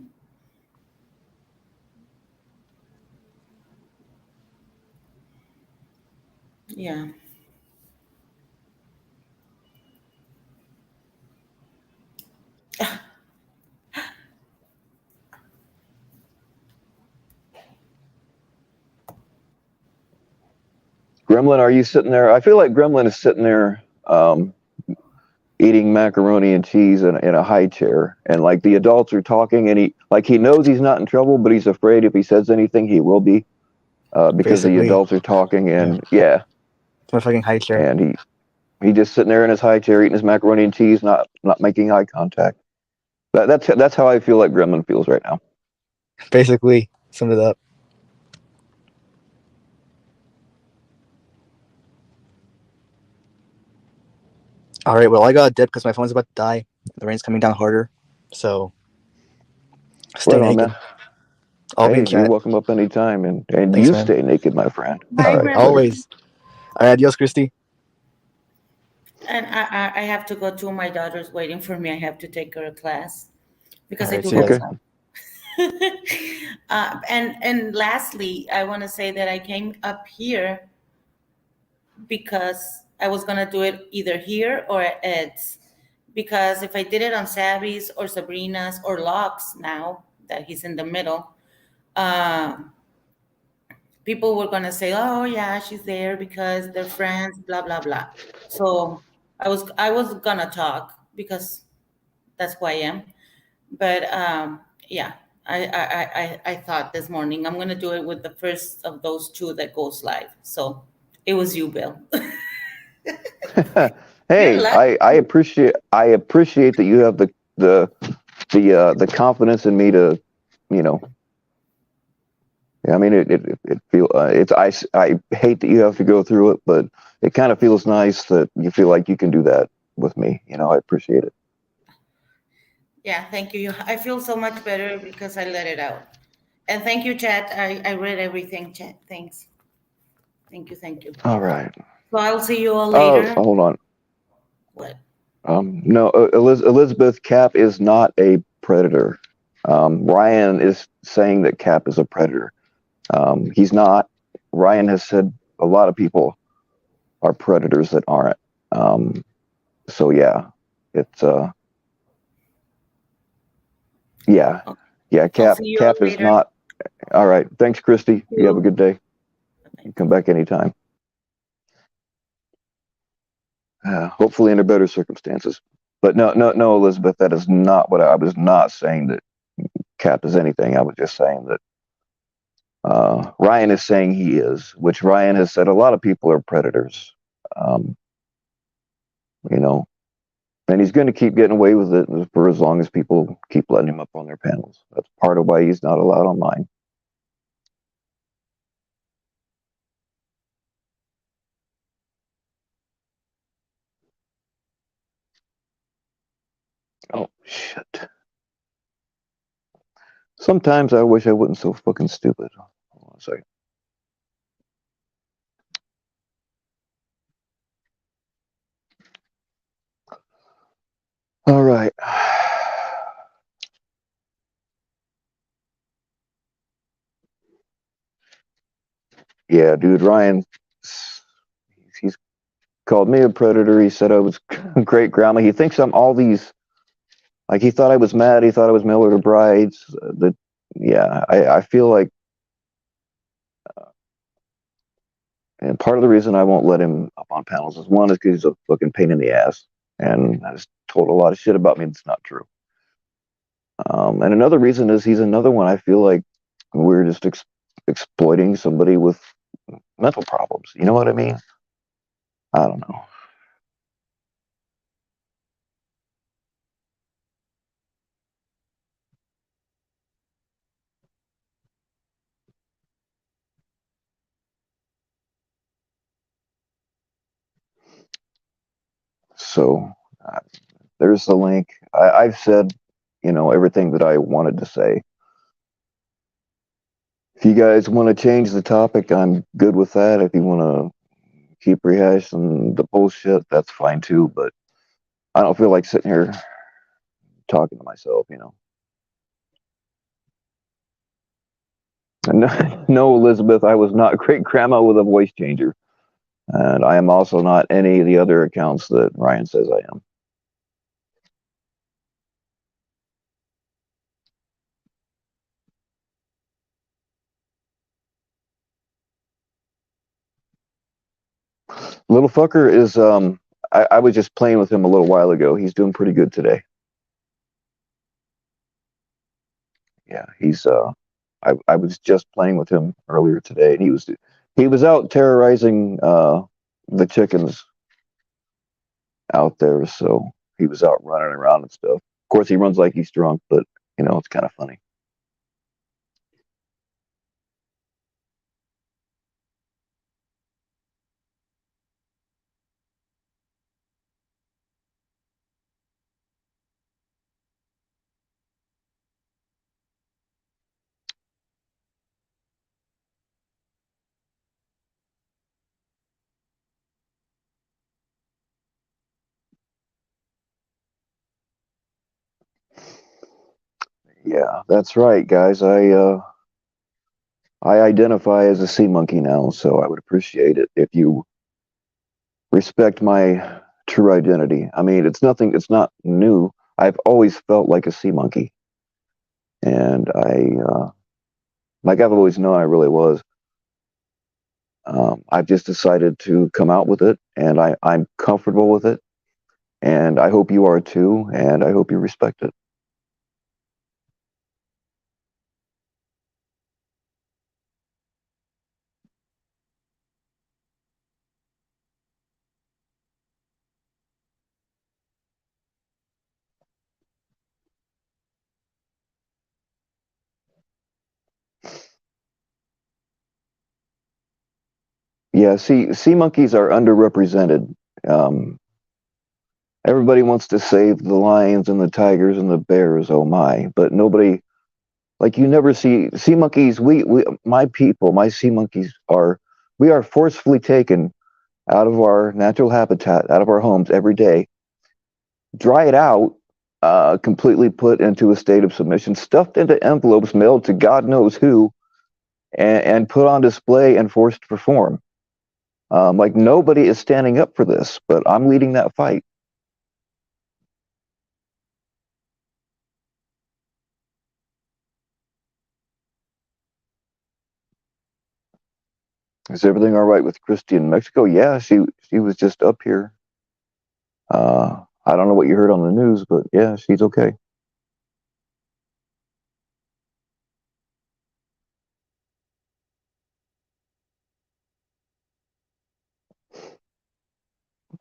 Yeah. Gremlin, are you sitting there? I feel like Gremlin is sitting there eating macaroni and cheese in a high chair, and like the adults are talking, and he knows he's not in trouble, but he's afraid if he says anything, he will be, because the Basically, adults are talking, yeah. and yeah, It's my fucking high chair. and he just sitting there in his high chair eating his macaroni and cheese, not making eye contact. That's how I feel like Gremlin feels right now. Basically, summed it up. All right, well, I got a dip because my phone's about to die. The rain's coming down harder, so stay Right on, naked. man. I'll be in Hey, you're chat. welcome up anytime, and Thanks, you man. stay naked, my friend. All Bye, All right, right, later. Grandma. always. All right, adios, Christy. And I have to go to my daughter's waiting for me. I have to take her a class All because I right, do see you have guys. Okay. some. And lastly, I want to say that I came up here because I was gonna do it either here or at Ed's. Because if I did it on Savvy's or Sabrina's or Locke's now that he's in the middle, uh, people were gonna say, "Oh yeah, she's there because they're friends," blah blah blah. So I was gonna talk because that's who I am. But yeah, I thought this morning I'm gonna do it with the first of those two that goes live. So it was you, Bill. You're Hey, lucky. I appreciate that you have the confidence in me to, you know. I mean, it feel it's I hate that you have to go through it, but it kind of feels nice that you feel like you can do that with me. I appreciate it. Yeah, thank you. I feel so much better because I let it out. And thank you, chat. I read everything, chat. Thanks. Thank you, thank you. All right. So I'll see you all Oh, later. hold on. What? No, Elizabeth, Cap is not a predator. Ryan is saying that Cap is a predator. He's not. Ryan has said a lot of people are predators that aren't. So yeah, it's yeah, Okay. yeah. I'll Cap see you all Cap is later. not. All right. Thanks, Christy. You have a You. good day. You come back anytime. Hopefully under better circumstances. But no, no, no, Elizabeth. That is not what I was not saying that Cap is anything. I was just saying that Ryan is saying he is, which Ryan has said a lot of people are predators. Um, you know, and he's going to keep getting away with it for as long as people keep letting him up on their panels. That's part of why he's not allowed on mine. Oh shit! Sometimes I wish I wasn't so fucking stupid. Hold on a second. All right. Yeah, dude, Ryan. He's called me a predator. He said I was great grandma. He thinks I'm all these Like he thought I was mad. He thought I was mail order brides. Yeah, I feel like, and part of the reason I won't let him up on panels is one is because he's a fucking pain in the ass, and has told a lot of shit about me that's not true. And another reason is he's another one. I feel like we're just exploiting somebody with mental problems. You know what I mean? I don't know. So uh, there's the link. I've said, everything that I wanted to say. If you guys want to change the topic, I'm good with that. If you want to keep rehashing the bullshit, that's fine too. But I don't feel like sitting here talking to myself. No, no, Elizabeth, I was not great grandma with a voice changer. And I am also not any of the other accounts that Ryan says I am. Little fucker is I was just playing with him a little while ago. He's doing pretty good today. Yeah, he's I was just playing with him earlier today, and he was out terrorizing the chickens out there, so he was out running around and stuff. Of course, he runs like he's drunk, but it's kind of funny. Yeah, that's right, guys. I identify as a sea monkey now, so I would appreciate it if you respect my true identity. I mean, it's not new. I've always felt like a sea monkey, and like I've always known I really was. I've just decided to come out with it, and I'm comfortable with it, and I hope you are too, and I hope you respect it. Yeah, sea monkeys are underrepresented. Um, Everybody wants to save the lions and the tigers and the bears, oh my, but nobody, like, you never see sea monkeys. My people, my sea monkeys we are forcefully taken out of our natural habitat, out of our homes every day, dried out, completely put into a state of submission, stuffed into envelopes, mailed to God knows who, and put on display and forced to perform. Like, nobody is standing up for this, but I'm leading that fight. Is everything all right with Christy in Mexico? Yeah, she was just up here. I don't know what you heard on the news, but yeah, she's okay.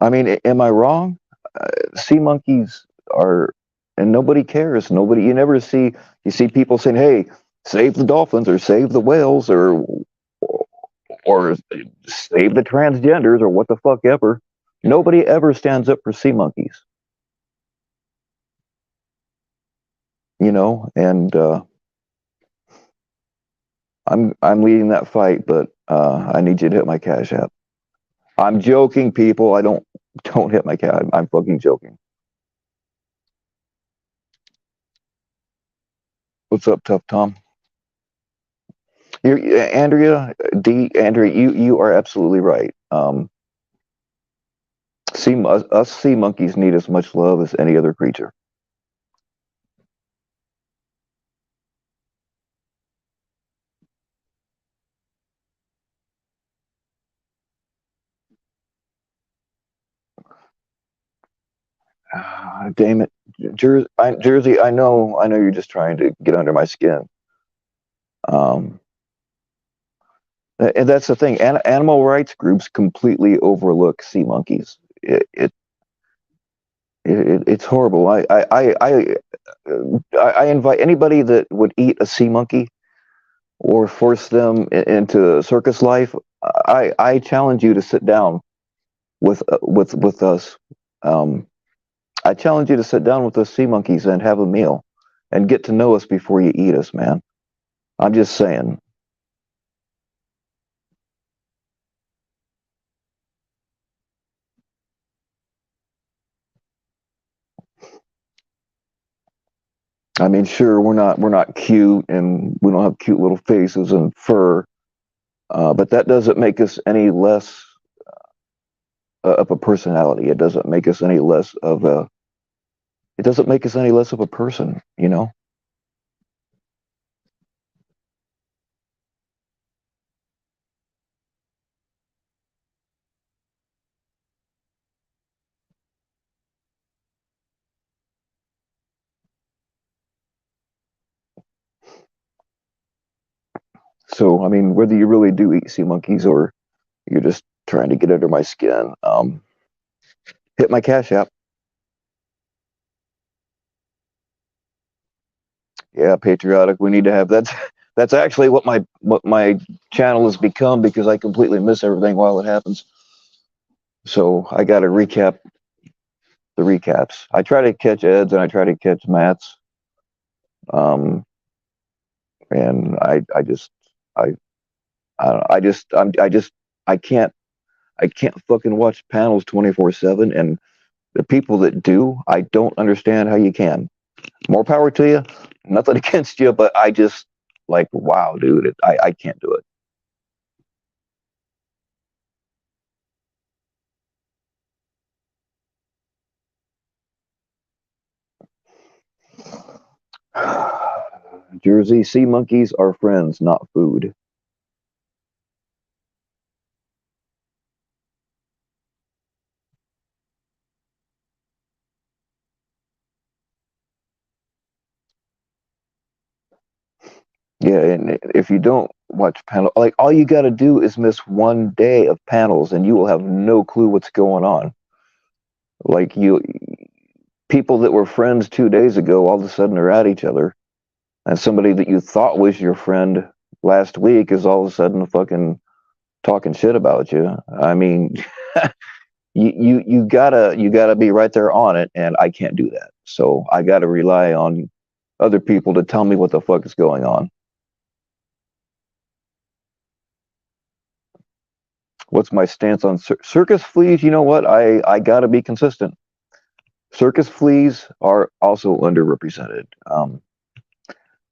I mean, am I wrong? Sea monkeys are, and nobody cares. Nobody, you see people saying, "Hey, save the dolphins," or "Save the whales," or "Save the transgenders," or what the fuck ever. Nobody ever stands up for sea monkeys, and I'm leading that fight, but I need you to hit my cash app. I'm joking, people. I don't hit my cash. I'm fucking joking. What's up, Tough Tom? Andrea, you are absolutely right. Us sea monkeys need as much love as any other creature. Damn it, Jersey. I know you're just trying to get under my skin. Um, and that's the thing. Animal rights groups completely overlook sea monkeys. It's horrible. I invite anybody that would eat a sea monkey or force them into circus life. I challenge you to sit down with us. Um, I challenge you to sit down with those sea monkeys and have a meal and get to know us before you eat us, man. I'm just saying. I mean, sure, we're not cute and we don't have cute little faces and fur, but that doesn't make us any less of a personality. It doesn't make us any less of a. It doesn't make us any less of a person, you know. So, I mean, whether you really do eat sea monkeys or you're just trying to get under my skin, hit my Cash App. Yeah, patriotic. We need to have that. That's actually what my channel has become because I completely miss everything while it happens. So I got to recap the recaps. I try to catch Ed's and I try to catch Matt's. Um, and I just I I don't know, I just I can't fucking watch panels 24/7. And the people that do, I don't understand how you can. More power to you. Nothing against you, but I just like wow, dude. I can't do it. Jersey sea monkeys are friends, not food. Yeah, and if you don't watch panel, like all you got to do is miss one day of panels, and you will have no clue what's going on. Like people that were friends 2 days ago, all of a sudden are at each other, and somebody that you thought was your friend last week is all of a sudden fucking talking shit about you. I mean, you gotta be right there on it, and I can't do that. So I gotta rely on other people to tell me what the fuck is going on. What's my stance on circus fleas? You know what? I gotta be consistent. Circus fleas are also underrepresented.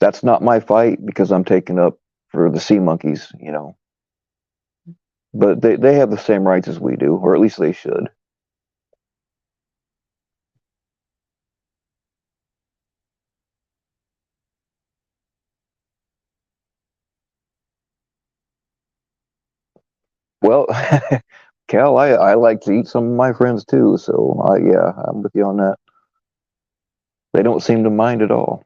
That's not my fight because I'm taking up for the sea monkeys, you know. But they have the same rights as we do, or at least they should. Well, Cal, I like to eat some of my friends too, so yeah, I'm with you on that. They don't seem to mind at all.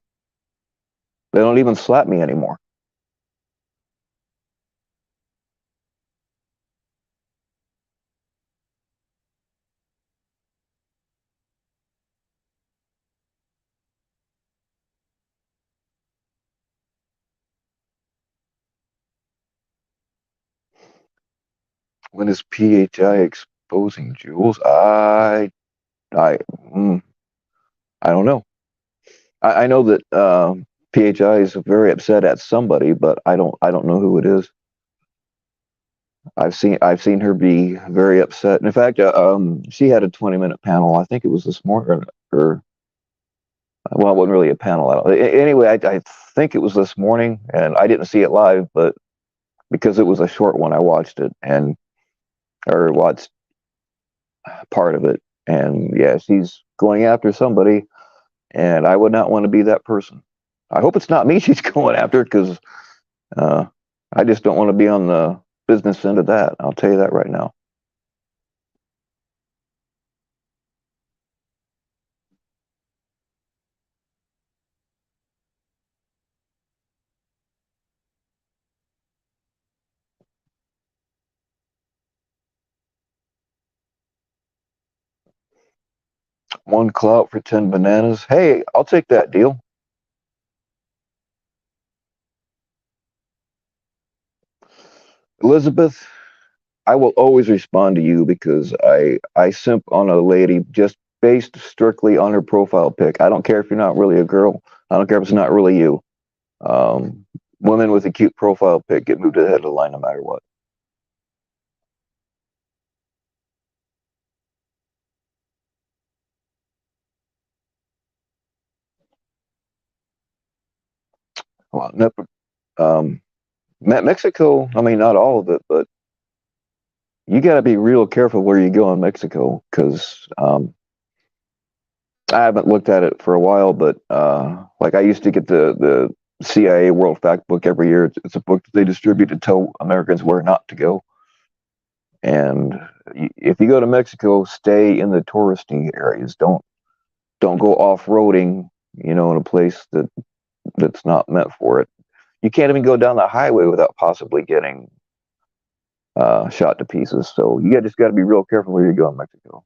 They don't even slap me anymore. When is PHI exposing Jules? I, mm, I don't know. I know that PHI is very upset at somebody, but I don't know who it is. I've seen her be very upset. And in fact, she had a 20-minute panel. I think it was this morning, or well, it wasn't really a panel. Anyway, I think it was this morning, and I didn't see it live, but because it was a short one, I watched it and or watched part of it. And yeah, she's going after somebody, and I would not want to be that person. I hope it's not me she's going after because uh, I just don't want to be on the business end of that. I'll tell you that right now. 1 clout for 10 bananas. Hey, I'll take that deal. Elizabeth, I will always respond to you because I simp on a lady just based strictly on her profile pic. I don't care if you're not really a girl. I don't care if it's not really you. Women with a cute profile pic get moved to the head of the line no matter what. Well, Mexico, I mean, not all of it, but you got to be real careful where you go in Mexico because I haven't looked at it for a while, but like I used to get the CIA World Fact Book every year. It's a book that they distribute to tell Americans where not to go. And if you go to Mexico, stay in the touristy areas. Don't go off roading. In a place that's not meant for it. You can't even go down the highway without possibly getting shot to pieces. So you just got to be real careful where you go in Mexico.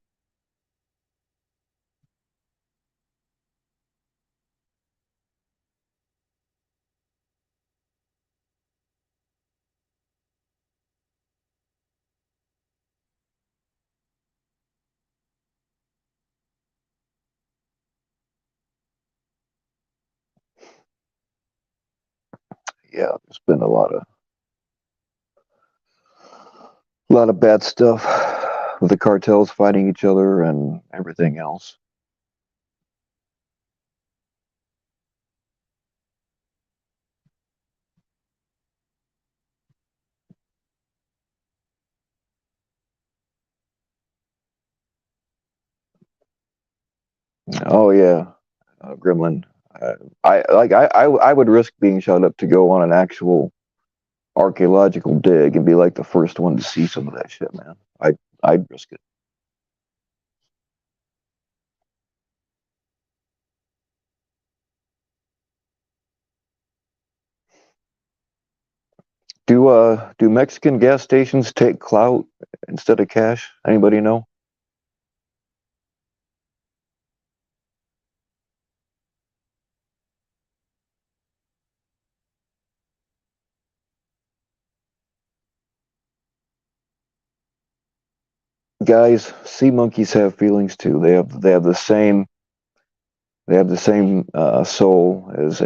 Yeah, there's been a lot of bad stuff with the cartels fighting each other and everything else. Oh yeah, Gremlin. I would risk being shot up to go on an actual archaeological dig and be like the first one to see some of that shit, man. I'd risk it. Do Mexican gas stations take clout instead of cash? Anybody know? Guys, sea monkeys have feelings too. They have the same soul as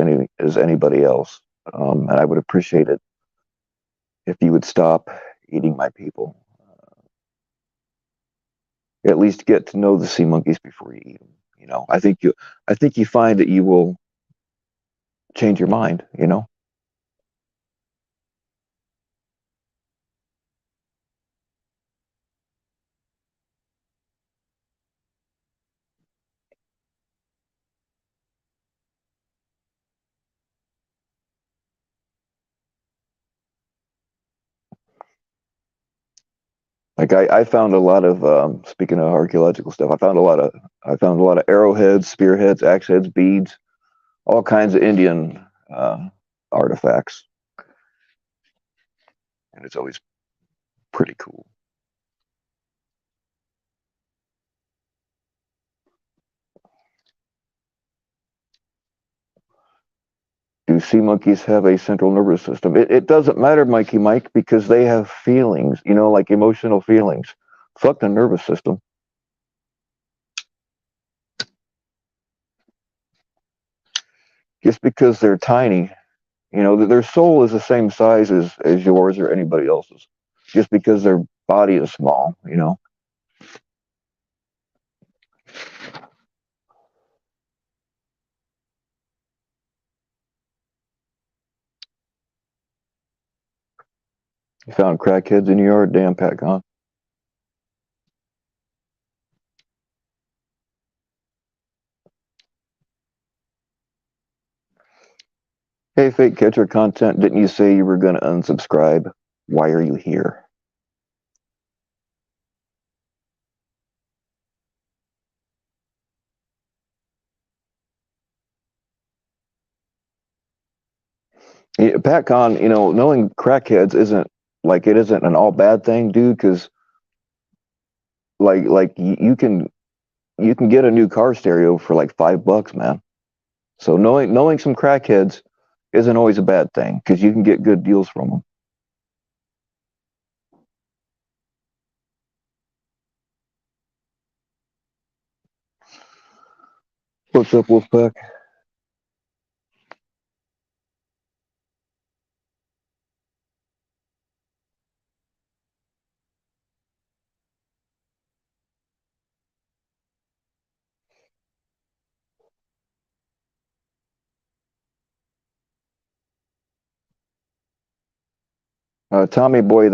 anybody else. And I would appreciate it if you would stop eating my people. At least get to know the sea monkeys before you eat them. I think you find that you will change your mind. Like I found a lot of speaking of archaeological stuff, I found a lot of arrowheads, spearheads, axe heads, beads, all kinds of Indian artifacts, and it's always pretty cool. Do sea monkeys have a central nervous system? It doesn't matter, Mikey Mike, because they have feelings, like emotional feelings. Fuck the nervous system. Just because they're tiny, their soul is the same size as yours or anybody else's. Just because their body is small. You found crackheads in your yard? Damn, Pat, huh? Hey, fake catcher content, didn't you say you were going to unsubscribe? Why are you here? Yeah, Pat Con, knowing crackheads isn't an all bad thing, dude, because like you can you can get a new car stereo for like $5, man. So knowing some crackheads isn't always a bad thing because you can get good deals from them. What's up, Wolfpack? Tommy boy,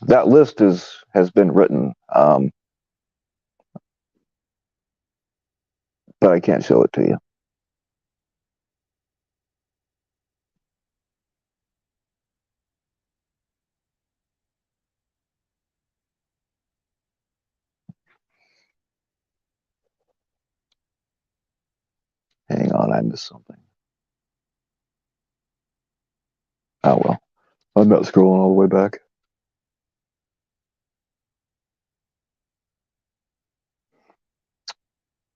that list has been written, but I can't show it to you. Hang on, I missed something. Oh well, I'm not scrolling all the way back.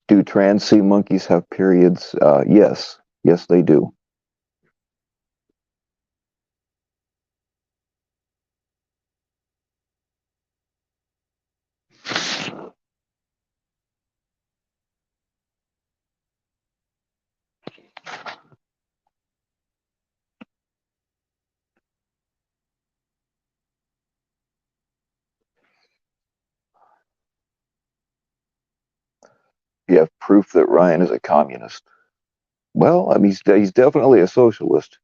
Do trans sea monkeys have periods? Yes, yes they do. You have proof that Ryan is a communist. Well, I mean, he's definitely a socialist.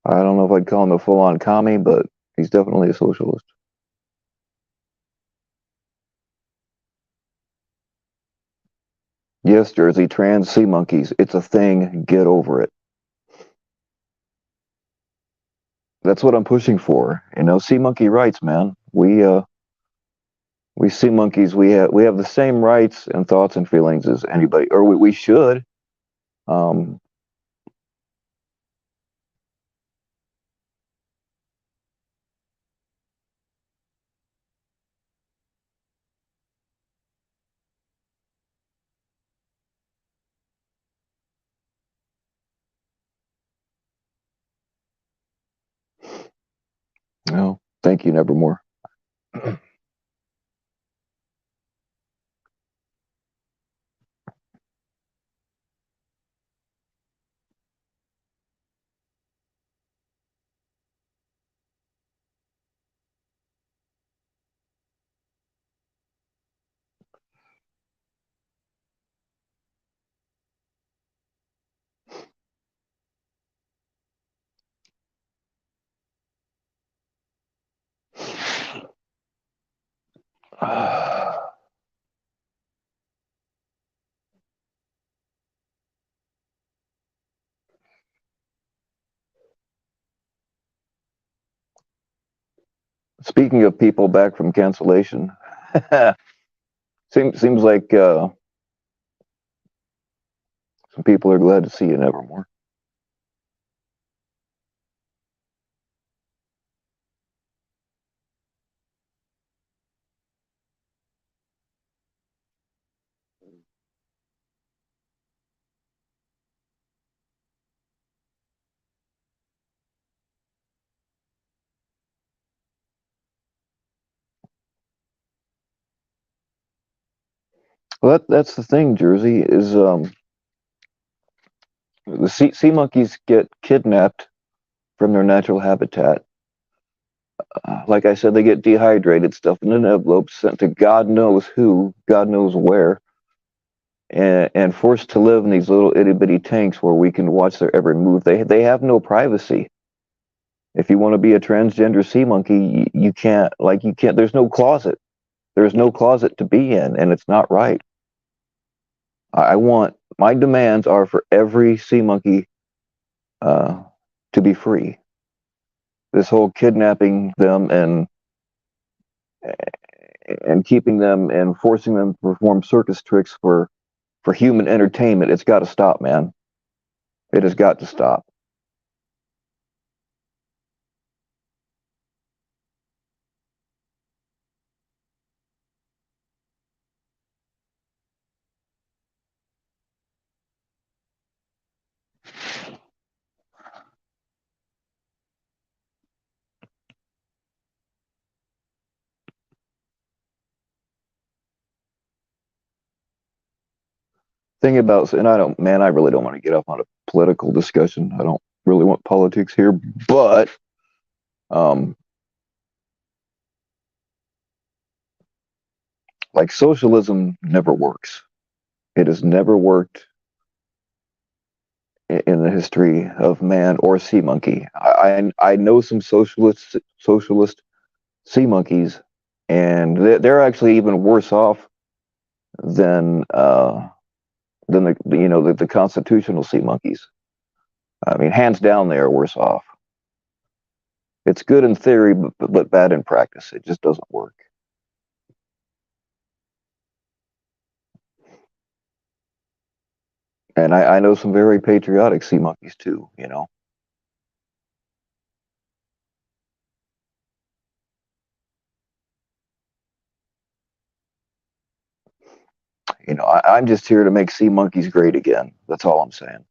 I don't know if I'd call him a full-on commie, but he's definitely a socialist. Yes, Jersey, trans sea monkeys. It's a thing. Get over it. That's what I'm pushing for. Sea monkey rights, man. We sea monkeys. We have the same rights and thoughts and feelings as anybody, or we should. Um, no, thank you, Nevermore. Speaking of people back from cancellation, seems like some people are glad to see you, Nevermore. Well, that's the thing, Jersey, is the sea monkeys get kidnapped from their natural habitat. Like I said, they get dehydrated, stuffed in an envelope, sent to God knows who, God knows where, and forced to live in these little itty bitty tanks where we can watch their every move. They have no privacy. If you want to be a transgender sea monkey, you can't. Like you can't. There's no closet. There's no closet to be in, and it's not right. I want my demands are for every sea monkey to be free. This whole kidnapping them and keeping them and forcing them to perform circus tricks for human entertainment, it's got to stop, man. It has got to stop. thing about, and I don't, man, I really don't want to get up on a political discussion. I don't really want politics here, but um, like socialism never works. It has never worked in the history of man or sea monkey. I know some socialist sea monkeys, and they're actually even worse off than the constitutional sea monkeys. I mean, hands down, they are worse off. It's good in theory, but bad in practice. It just doesn't work. And I know some very patriotic sea monkeys too. I'm just here to make sea monkeys great again. That's all I'm saying.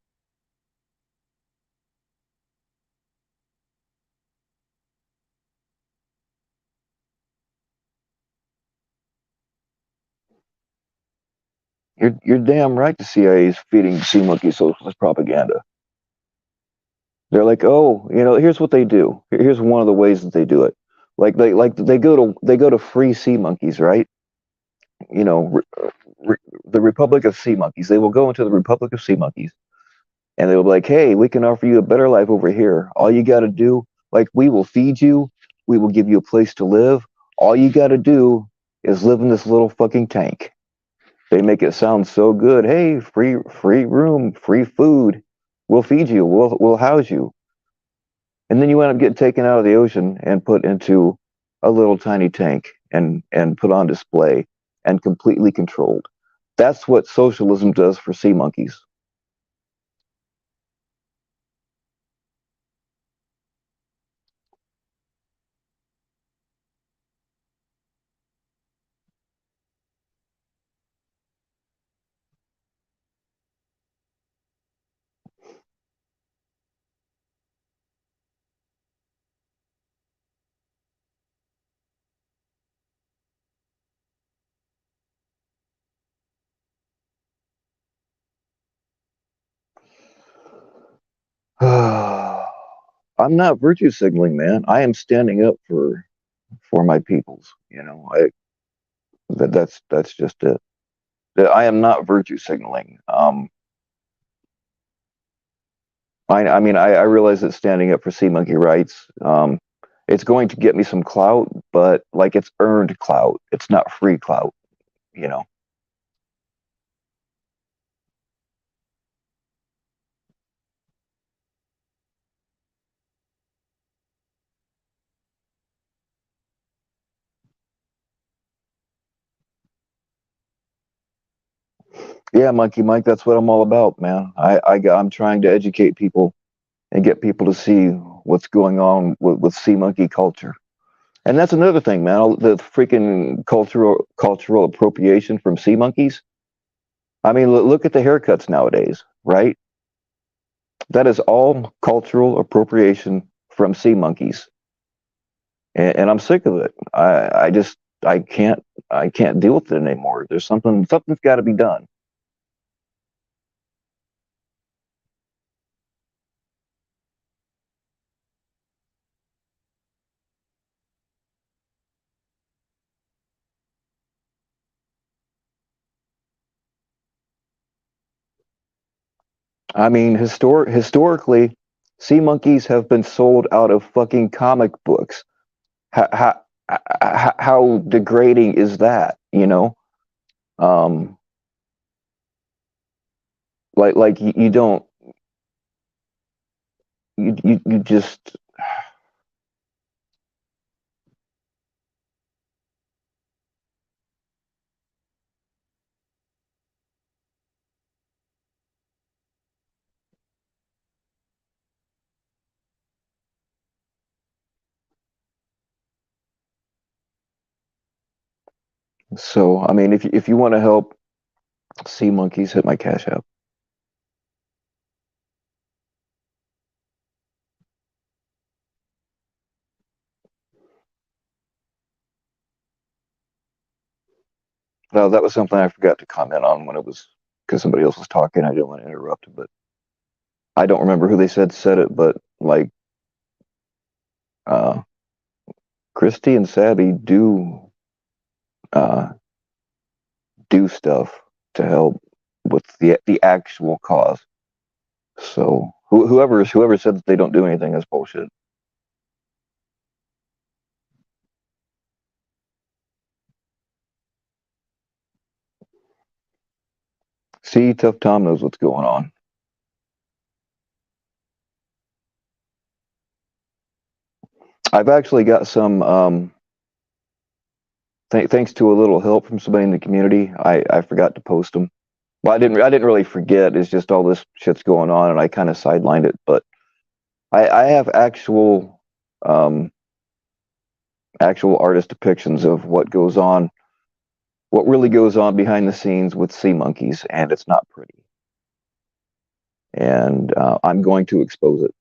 You're damn right. The CIA is feeding sea monkeys socialist propaganda. They're like, oh, here's what they do. Here's one of the ways that they do it. They go to free sea monkeys, right? You know, the Republic of Sea Monkeys. They will go into the Republic of Sea Monkeys, and they will be like, hey, we can offer you a better life over here. All you got to do, like, we will feed you. We will give you a place to live. All you got to do is live in this little fucking tank. They make it sound so good. Hey, free room, free food. We'll feed you. We'll house you. And then you end up getting taken out of the ocean and put into a little tiny tank and put on display and completely controlled. That's what socialism does for sea monkeys. I'm not virtue signaling, man. I am standing up for my peoples. That's just it. I am not virtue signaling. I mean, I realize that standing up for sea monkey rights, it's going to get me some clout, but like it's earned clout. It's not free clout, you know. Yeah, Monkey Mike, that's what I'm all about, man. I'm trying to educate people and get people to see what's going on with sea monkey culture. And that's another thing, man. The freaking cultural appropriation from sea monkeys. I mean, look at the haircuts nowadays, right? That is all cultural appropriation from sea monkeys, and I'm sick of it. I just I can't deal with it anymore. Something's got to be done. I mean, historically, sea monkeys have been sold out of fucking comic books. How degrading is that? Um, like you don't you just so. I mean, if you want to help sea monkeys, hit my cash app. No, that was something I forgot to comment on when it was because somebody else was talking. I didn't want to interrupt, but I don't remember who they said it, but like uh, Christy and Sabby uh, do stuff to help with the actual cause. So whoever said that they don't do anything is bullshit. See, Tough Tom knows what's going on. I've actually got some, thanks to a little help from somebody in the community. I forgot to post them. Well, I didn't really forget. It's just all this shit's going on, and I kind of sidelined it. But I have um, actual artist depictions of what goes on, what really goes on behind the scenes with sea monkeys, and it's not pretty. And I'm going to expose it.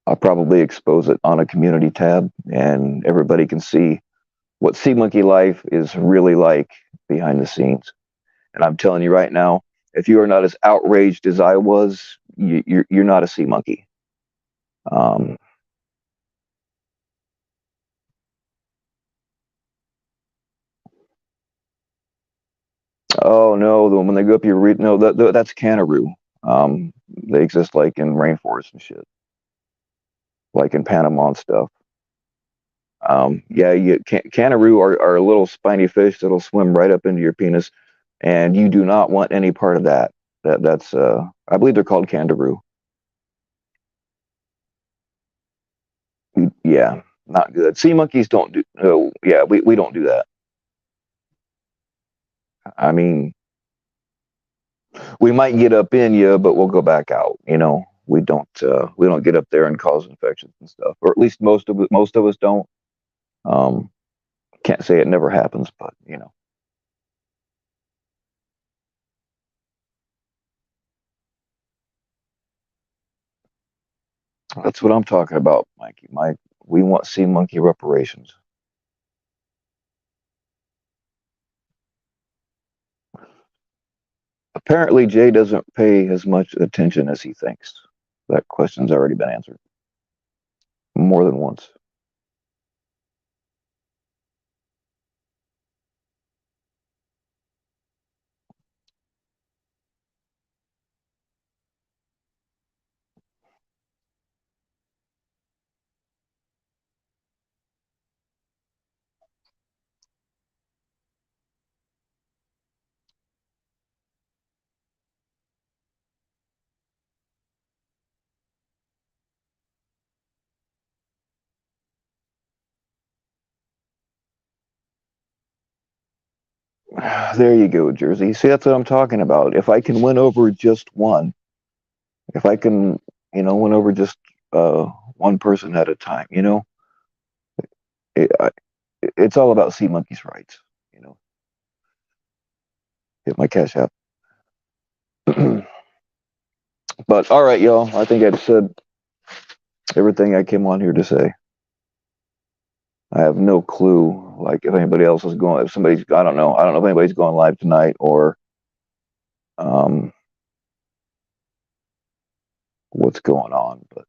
I'll probably expose it on a community tab, and everybody can see what sea monkey life is really like behind the scenes. And I'm telling you right now, if you are not as outraged as I was, you're not a sea monkey. Um, oh no, when they go up your no, that's kangaroo. They exist like in rainforests and shit, like in Panama and stuff. Yeah, kangaroo are little spiny fish that'll swim right up into your penis, and you do not want any part of that. That's I believe they're called kangaroo. Yeah, not good. Sea monkeys don't do. No, yeah, we don't do that. I mean, we might get up in you, but we'll go back out. We don't get up there and cause infections and stuff, or at least most of us don't. Um, can't say it never happens, but that's what I'm talking about, Mikey. Mike, we want sea monkey reparations. Apparently, Jay doesn't pay as much attention as he thinks. That question's already been answered more than once. There you go, Jersey. See, that's what I'm talking about. If I can win over just one, if I can, win over just one person at a time, it, I, it's all about sea monkeys' rights. You know, hit my cash app. But all right, y'all. I think I've said everything I came on here to say. I have no clue, like if anybody else is going. If somebody's, I don't know. I don't know if anybody's going live tonight or um, what's going on. But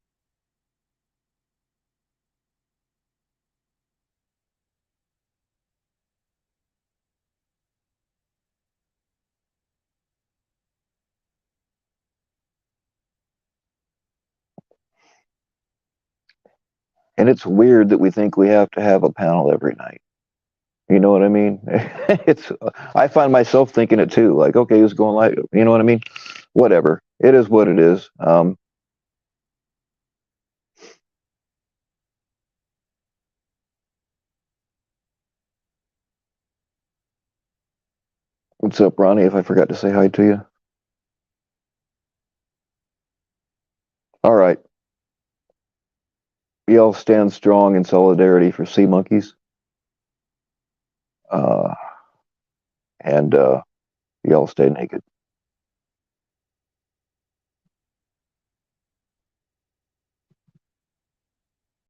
and it's weird that we think we have to have a panel every night. You know what I mean? It's I find myself thinking it too. Like, okay, who's going live? You know what I mean? Whatever. It is what it is. What's up, Ronnie? If I forgot to say hi to you. All right. Y'all stand strong in solidarity for sea monkeys. Uh, and y'all stay naked.